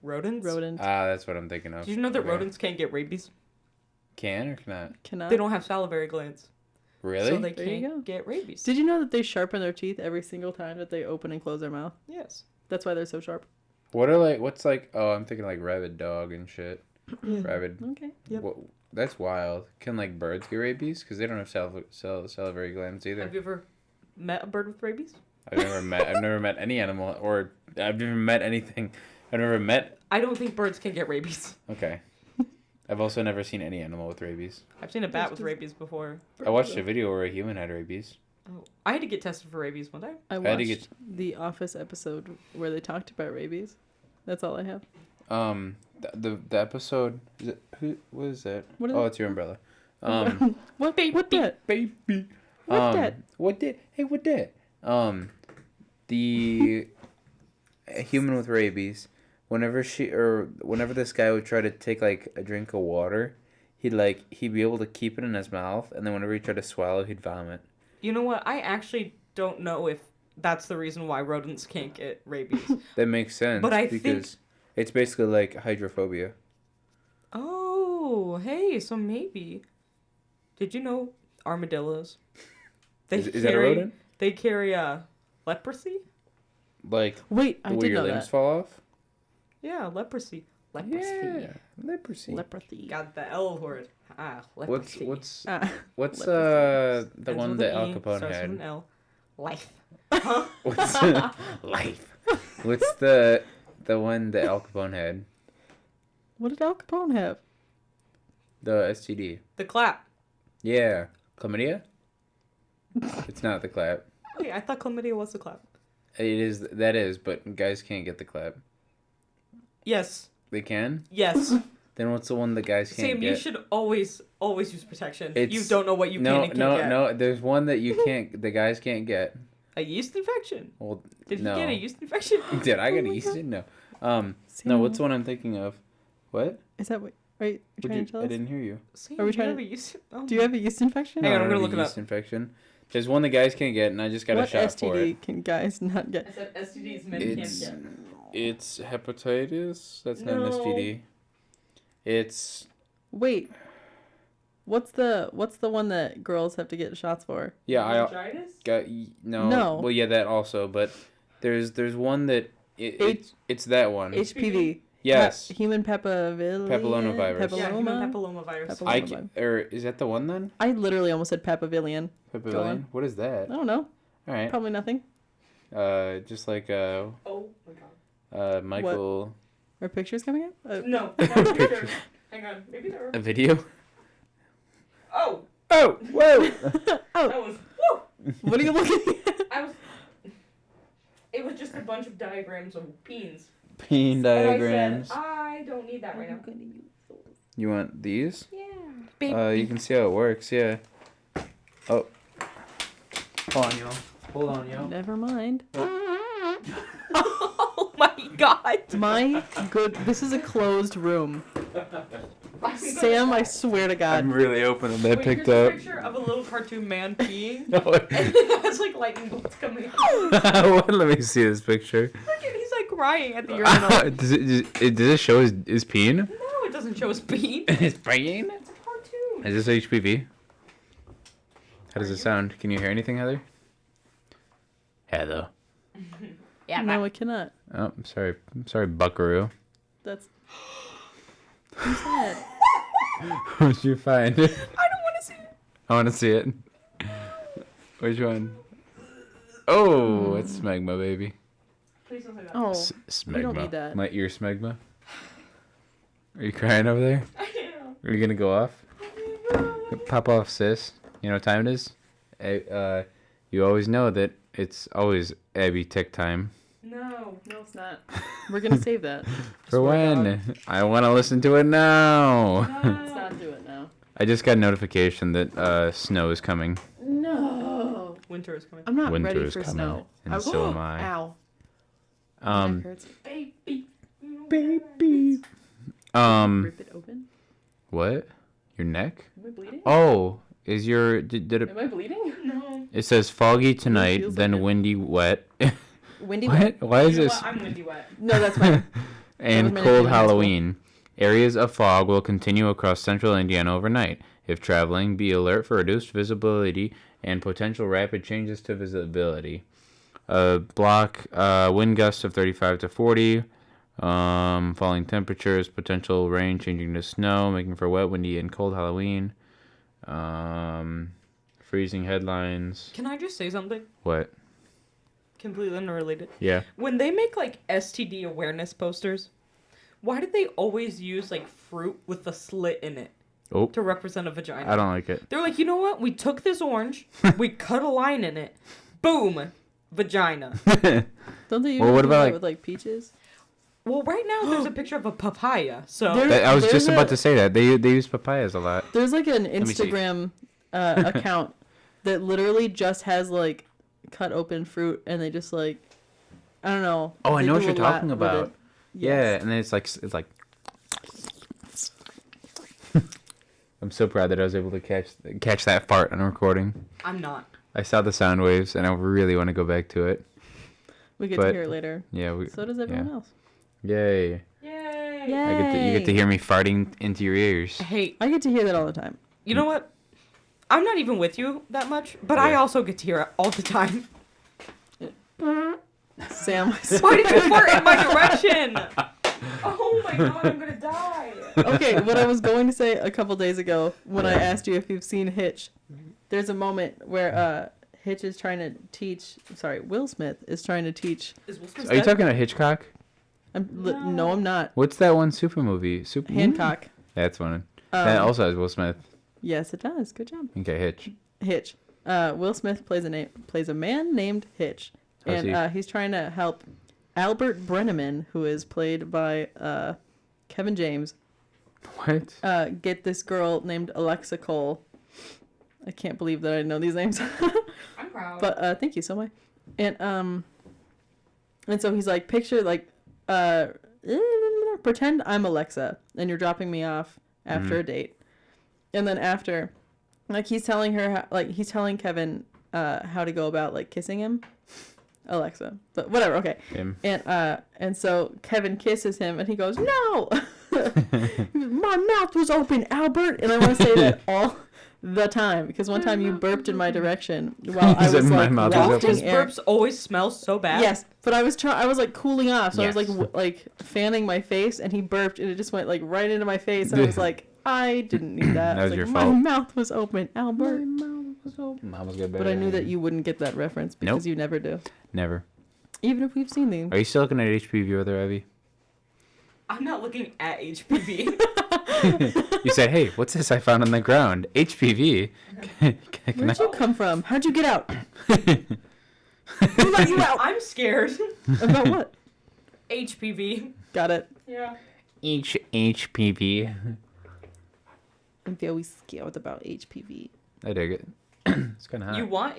rodents. Rodent. Ah, that's what I'm thinking of. Did you know that Okay. rodents can't get rabies? Can or cannot? Cannot. They don't have salivary glands, Really? so they There you go. can't get rabies. Did you know that they sharpen their teeth every single time that they open and close their mouth? Yes. That's why they're so sharp. Oh, I'm thinking like rabid dog and shit. Rabid. Okay. Yep. That's wild. Can like birds get rabies? Because they don't have salivary glands either. Have you ever met a bird with rabies? I've never met any animal, or I've never met anything. I've never met. I don't think birds can get rabies. Okay. I've also never seen any animal with rabies. I've seen a bat with rabies before. I watched a video where a human had rabies. Oh, I had to get tested for rabies one time. I had watched to get- the Office episode where they talked about rabies. That's all I have. The episode. Who was that? What is Oh, it? it's your umbrella. What that? Baby. What that? What that? Hey, what that? The a human with rabies. Whenever this guy would try to take like a drink of water, he'd be able to keep it in his mouth, and then whenever he tried to swallow, he'd vomit. You know what? I actually don't know if that's the reason why rodents can't get rabies. That makes sense. But I because think- it's basically like hydrophobia. Oh, hey, so maybe. Did you know armadillos? Is that a rodent? They carry leprosy? Like Wait, I where did your know limbs that. fall off? Yeah, leprosy. Leprosy. Yeah, leprosy. Leprosy. Got the L word. Leprosy. What's Ah. what's Leprosy. the Ends one with that an Al E, Capone starts with an had? L. Life. What's life? What's the one that Al Capone had? What did Al Capone have? The STD. The clap. Yeah, chlamydia. It's not the clap. Wait, I thought chlamydia was the clap. It is. That is, but guys can't get the clap. Yes. They can. Yes. Then what's the one the guys can't Sam, get? you should always use protection. You It's- don't know what you can and can't get. No. There's one that you can't. The guys can't get. A yeast infection. Well, Did no. you get a yeast infection? Did I Oh get a my yeast? God. No. No. Sam, What's the one I'm thinking of? What? Is that what? Right? You're trying to tell I us? didn't hear you. Sam, Are we do you trying have to- a yeast? Oh Do you have a yeast infection? Hang on, No, I'm gonna not a look it up. yeast infection. There's one the guys can't get, and I just got a What shot STD for it. can guys not get? I said STDs men It's can't get. it's hepatitis. That's not an No. STD. It's Wait. What's the one that girls have to get shots for? yeah. I Meningitis? got no. No. Well, yeah, that also, but there's one that it's that one. HPV. Yes. Human papillomavirus. Papillomavirus. Yeah, human Papilloma. papillomavirus. Is that the one then? I literally almost said papavillian. Papillion? on. What is that? I don't know. All right. Probably nothing. Just like Oh my god. Michael. Are pictures coming up? No, not picture. Hang on, maybe there were. A video. Oh, Oh, whoa! that was. Woo! What are you looking at? I was. It was just a bunch of diagrams of peens. Peen And diagrams. I said, I don't need that right now. You want these? Yeah. You can see how it works. Yeah. Oh. Hold on, y'all. Hold on, y'all. Never mind. Oh my god. My good. This is a closed room. Sam, I swear to God. I'm really hoping that Wait, picked here's a up. picture of a little cartoon man peeing. No. And it has like lightning bolts coming out. Let me see this picture. Look at he's like crying at the urinal. Does it show his peen? No, it doesn't show his peen. His peen? It's a cartoon. Is this HPV? How does it sound? Can you hear anything, Heather? Heather. Yeah, No, I cannot. Oh, I'm sorry. I'm sorry, Buckaroo. That's. Who's that? What'd you find? I don't want to see it. I want to see it. Which one? Oh, it's smegma, baby. Please don't say that. Oh, Smegma. we don't need that. My ear smegma. Are you crying over there? Are you gonna go off? Pop off, sis. You know what time it is? You always know that it's always Abby tick time. No. no, it's not. We're gonna save that. For Swear to when? I want to listen to it now. Let's not do it now. I just got a notification that snow is coming. No. Winter is coming. I'm not Winter ready is for coming, snow. and so am I. Ow. My neck hurts. Baby. Baby. Rip it open. What? Your neck? Am I bleeding? Oh, is your did it? Am I bleeding? No. It says foggy tonight, feels then like it. windy, wet. Windy wet. What? Why is You know this? what? I'm windy wet. No, that's fine. And my cold nickname in high school. Halloween. Areas of fog will continue across central Indiana overnight. If traveling, be alert for reduced visibility and potential rapid changes to visibility. Wind gusts of 35 to 40. Falling temperatures, potential rain changing to snow, making for wet, windy, and cold Halloween. Freezing headlines. Can I just say something? What? Completely unrelated. Yeah. When they make like STD awareness posters, why did they always use like fruit with a slit in it Oh, to represent a vagina? I don't like it. They're like, you know what? We took this orange, we cut a line in it, boom, vagina. Don't they usually Well, what do about, that like- with like peaches? Well, right now there's a picture of a papaya, so There- I was There's just about a- to say that. They use papayas a lot. There's like an me see. Instagram account that literally just has like cut open fruit and they just like I don't know. Oh, I they know do what you're a lot talking with about. it. Yeah, Yes. and then it's like. I'm so proud that I was able to catch that fart on recording. I'm not. I saw the sound waves, and I really want to go back to it. We get But- to hear it later. Yeah, So does everyone yeah. else. Yay! Yay! Yay. You get to hear me farting into your ears. Hey, I get to hear that all the time. you know what? I'm not even with you that much, but I Yeah. also get to hear it all the time. Sam. Why did you fart in my direction? Oh my god, I'm gonna die. Okay, what I was going to say a couple days ago when I asked you if you've seen Hitch, there's a moment where Hitch is trying to teach. Sorry, Will Smith is trying to teach. Is Will Smith Are you dead? talking about Hitchcock? No, I'm not. What's that one super movie? Hancock. That's one. That also has Will Smith. Yes, it does. Good job. Okay, Hitch. Hitch. Will Smith plays a man named Hitch, How's he? and he's trying to help Albert Brenneman, who is played by Kevin James, What? get this girl named Alexa Cole. I can't believe that I know these names. I'm proud. But thank you so much. And so he's like, picture like pretend I'm Alexa and you're dropping me off after a date. And then after, like, he's telling her he's telling Kevin how to go about like kissing him. Alexa. But whatever, okay. Him. And so Kevin kisses him and he goes, "No." My mouth was open, Albert. And I want to say that all the time because one time you burped in my direction while I was like wafting His air. burps always smell so bad. Yes, but I was like cooling off, so Yes. I was like fanning my face, and he burped, and it just went like right into my face, and I was like, I didn't need that. That I was like, your my fault. mouth was open, Albert. Mama's good. But I knew that you wouldn't get that reference because Nope. you never do. Never. Even if we've seen them. Are you still looking at HPV over there, Ivy? I'm not looking at HPV. You said, "Hey, what's this I found on the ground? HPV." Where'd you come from? How'd you get out? Who let you out? I'm scared. About what? HPV. Got it. Yeah. HPV. I'm very scared about HPV. I dig it. It's kind of hot. You want?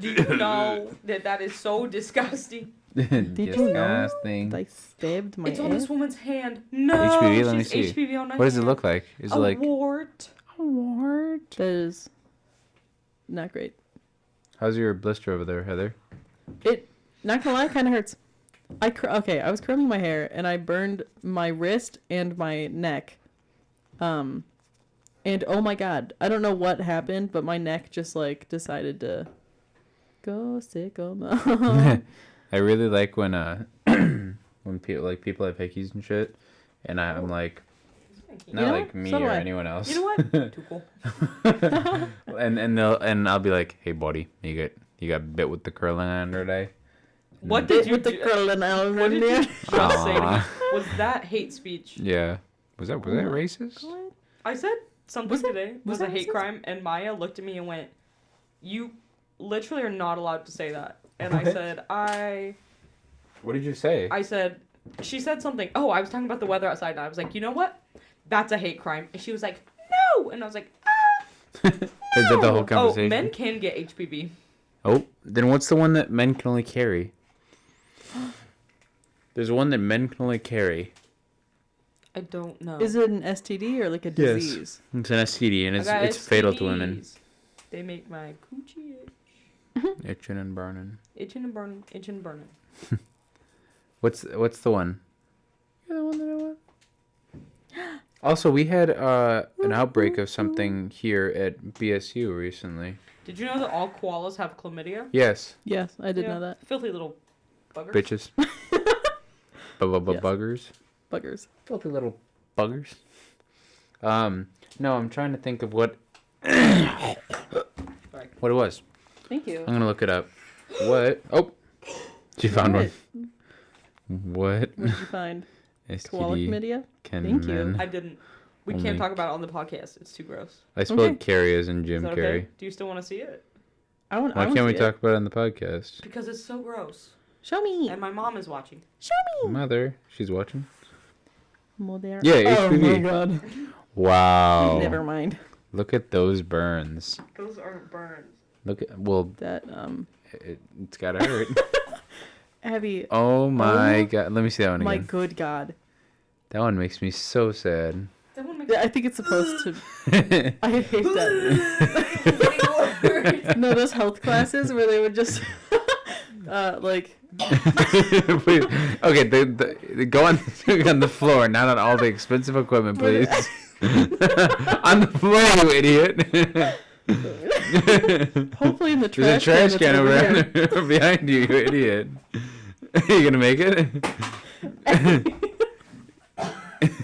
Do you know that is so disgusting? Did you know? Disgusting. They stabbed my It's on this ass. woman's hand. No. HPV? Let me she's see. HPV on my What does it hand. look like? Is it A like wart. a wart? That is not great. How's your blister over there, Heather? It, not gonna lie, kind of hurts. Okay, I was curling my hair and I burned my wrist and my neck. And oh my god, I don't know what happened, but my neck just like decided to go sicko mode. I really like when when people have hickeys and shit, and I'm like, not You know like what? me So do or I. anyone else. You know what? Too cool. and I'll be like, "Hey, buddy, you got bit with the curling iron today?" What did you with the do? curling iron What did you there? just say to me? Aw. Was that hate speech? Yeah. Was that racist? I said something Was that- today was was a that hate racist? crime, and Maya looked at me and went, "You literally are not allowed to say that." And I What? said, What did you say? she said something. Oh, I was talking about the weather outside, and I was like, "You know what? That's a hate crime." And she was like, "No," and I was like, Is that the whole "Oh, conversation? men can get HPV." Oh, then what's the one that men can only carry? There's one that men can only carry. I don't know. Is it an STD or like a Yes. disease? It's an STD, and I got it's fatal to women. STDs. They make my coochie Itching and burning. itching and burning, itching and burning. What's the one? You're the one that I want. Also, we had an outbreak of something here at BSU recently. Did you know that all koalas have chlamydia? Yes, Yes, I did Yeah. know that. Filthy little buggers. bitches. Yes. Buggers. Buggers. Filthy little buggers. No, I'm trying to think of what what it was. Thank you. I'm gonna look it up. What? Oh, she found one. What? What did you find? Koala STD chlamydia? can Thank you. men? I didn't. We Only- can't talk about it on the podcast. It's too gross. I spelled Okay. Carrie as in Is Jim that Carrey. okay? Do you still want to see it? I want. Why can't we talk about it on the podcast? Because it's so gross. Show me. And my mom is watching. Show me. Mother, she's watching. Mother. Yeah, Oh HPV. my god. Wow. Never mind. Look at those burns. Those aren't burns. Look at That it's gotta hurt. Abby. Oh my Oh god. Let me see that one My again. good god. That one makes me so sad. That one makes Yeah, I think it's supposed to. I hate that. No, those health classes where they would just like. Please. Okay, go on on the floor, not on all the expensive equipment, please. On the floor, you idiot. Hopefully in the There's trash a trash can that's over here. there behind you, you idiot. Are you gonna make it?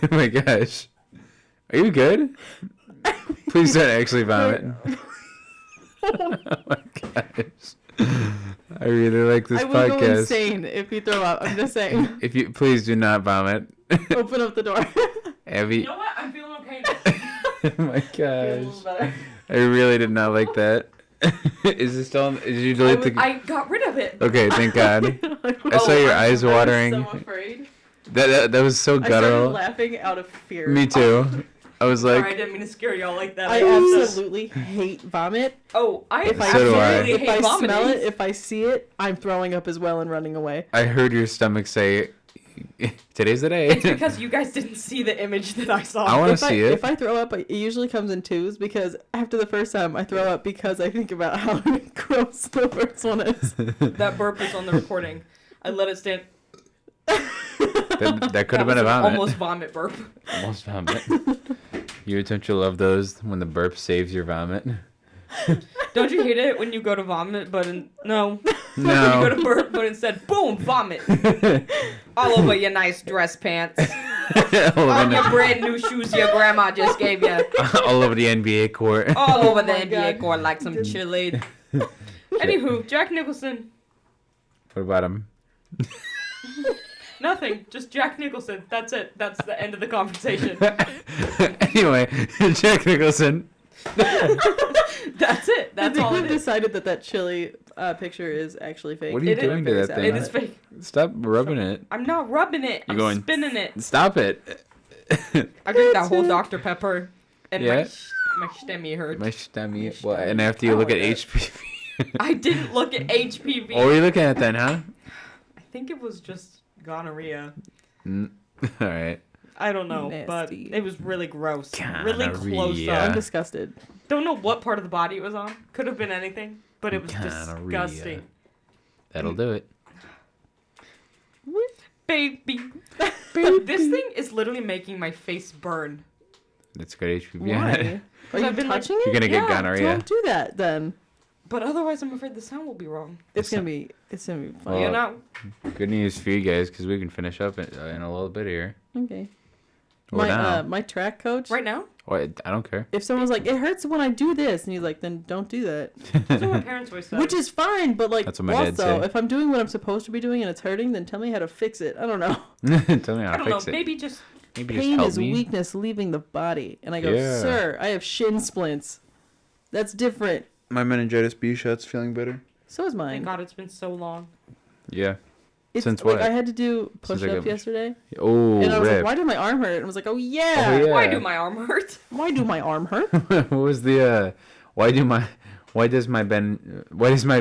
Oh my gosh. Are you good? Please don't actually vomit. Oh my gosh. I really like this I will go podcast. insane if you throw up. I'm just saying. If you please do not vomit. Open up the door. You Abby. know what? I'm feeling okay. Oh my gosh. better. I really did not like that. Is this still? Did you delete the? I got rid of it. Okay, thank God. I saw Oh, your I'm eyes watering. I'm so afraid. That was so I started guttural. laughing out of fear. Me too. I was Sorry, I like, didn't mean to scare y'all like that. I absolutely hate vomit. Oh, I If I So do I. absolutely if hate I vomiting. smell it, if I see it, I'm throwing up as well and running away. I heard your stomach say, "Today's the day." It's because you guys didn't see the image that I saw. I want to If see it. If I throw up, it usually comes in twos because after the first time I throw up because I think about how gross the first one is. That burp is on the recording. I let it stand. That could have That been a was an vomit. almost vomit burp. Almost vomit. Don't you love those when the burp saves your vomit? Don't you hate it when you go to vomit, but no. When you No. go to burp, but instead, boom, vomit. All over your nice dress pants. On your brand new shoes your grandma just gave you. All over the NBA court. All over the my NBA God. court like some chili. Anywho, Jack Nicholson. What about him? Nothing. Just Jack Nicholson. That's it. That's the end of the conversation. Anyway, Jack Nicholson. That's it. I That's think all we've it is. decided that chili picture is actually fake. What are you It is doing to very that sad. thing? It is fake. Stop rubbing it. I'm not rubbing it. You're I'm going- spinning it. Stop it. I drink that whole Dr. Pepper, and Yeah? my stemmy hurt. My stomach. Well, and after you look at HPV. I didn't look at HPV. What were you looking at then, huh? I think it was just gonorrhea. All right. I don't know, Nasty. but it was really gross. Really close Gonorrhea. up. I'm disgusted. Don't know what part of the body it was on. Could have been anything, but it was Gonorrhea. disgusting. That'll do it. Baby. This thing is literally making my face burn. That's good HPV. Why? Are you I've been, like- touching You're it? gonna get Yeah, gonorrhea. Don't do that then. But otherwise, I'm afraid the sound will be wrong. It's gonna be fun. Well, You know? Good news for you guys, because we can finish up in a little bit here. Okay. Or now. My track coach. Right now? Or, I don't care. If someone's like, it hurts when I do this, and he's like, then don't do that. That's what my parents always said. Which is fine, but like That's what my dad also, said. if I'm doing what I'm supposed to be doing and it's hurting, then tell me how to fix it. I don't know. Tell me how I to don't know. fix it. Maybe just Maybe just Pain help is me. weakness leaving the body. And I go, Yeah. sir, I have shin splints. That's different. My meningitis B shot's feeling better. So is thank mine. God it's been so long. Yeah. It's, Since like, what? I had to do Since I push-ups got- yesterday. Oh, And I was rip. like, why did my arm hurt? And I was like, oh yeah. Oh, yeah. Why do my arm hurt? Why do my arm hurt? What was the why does my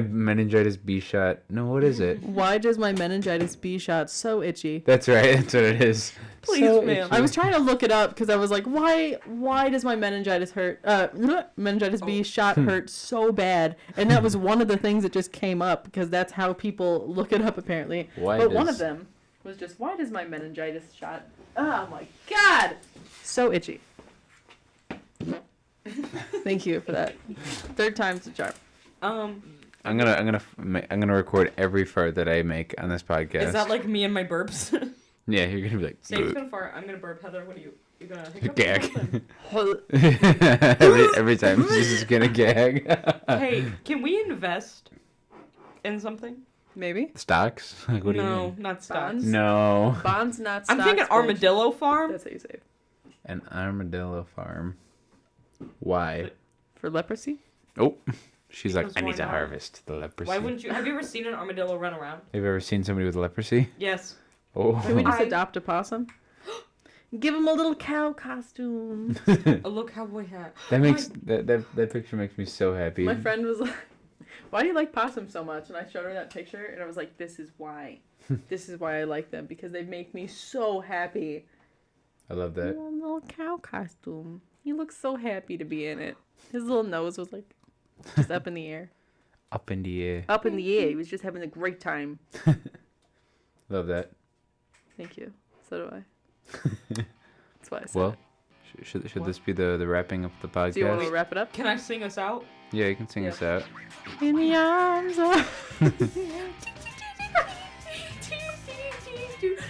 meningitis B shot? No, what is it? Why does my meningitis B shot so itchy? That's right. That's what it is. Please, So ma'am. I was trying to look it up because I was like, why does my meningitus hurt? Meningitis B shot hurt so bad, and that was one of the things that just came up because that's how people look it up apparently. Why But one of does- them was just, why does my meningitis shot? Oh my god, so itchy. Thank you for that. Third time's the charm. I'm gonna record every fart that I make on this podcast. Is that like me and my burps? Yeah, you're gonna be like Save's gonna fart. I'm gonna burp. Heather, what are you? You gonna hiccup or gag. something? every time she's just gonna gag. Hey, can we invest in something? Maybe. Stocks? Like, what do you No, mean? not stocks. Bonds? No. Bonds, not I'm stocks. thinking bitch. armadillo farm. That's how you say it. An armadillo farm. Why? For leprosy? Oh, she's like, Because I why need to not? harvest the leprosy. Why wouldn't you? Have you ever seen an armadillo run around? Have you ever seen somebody with leprosy? Yes. Oh. Can we just I- adopt a possum? Give him a little cow costume. A look cowboy hat. That makes that picture makes me so happy. My friend was like, why do you like possums so much? And I showed her that picture, and I was like, this is why. This is why I like them, because they make me so happy. I love that. A little cow costume. He looks so happy to be in it. His little nose was like just up in the air. Up in the air. Up in the air. He was just having a great time. Love that. Thank you. So do I. That's why I said Well, it. should this be the wrapping up the podcast? Do you want to wrap it up? Can I sing us out? Yeah, you can sing Yeah. us out. In the arms of...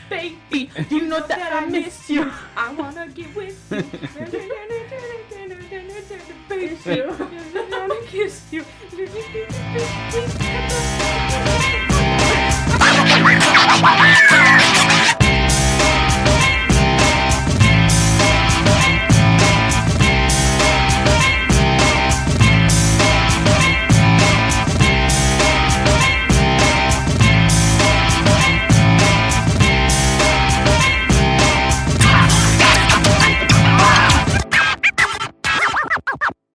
Baby, You know that I miss you. I wanna get with you. Kiss you. Baby, I wanna kiss you.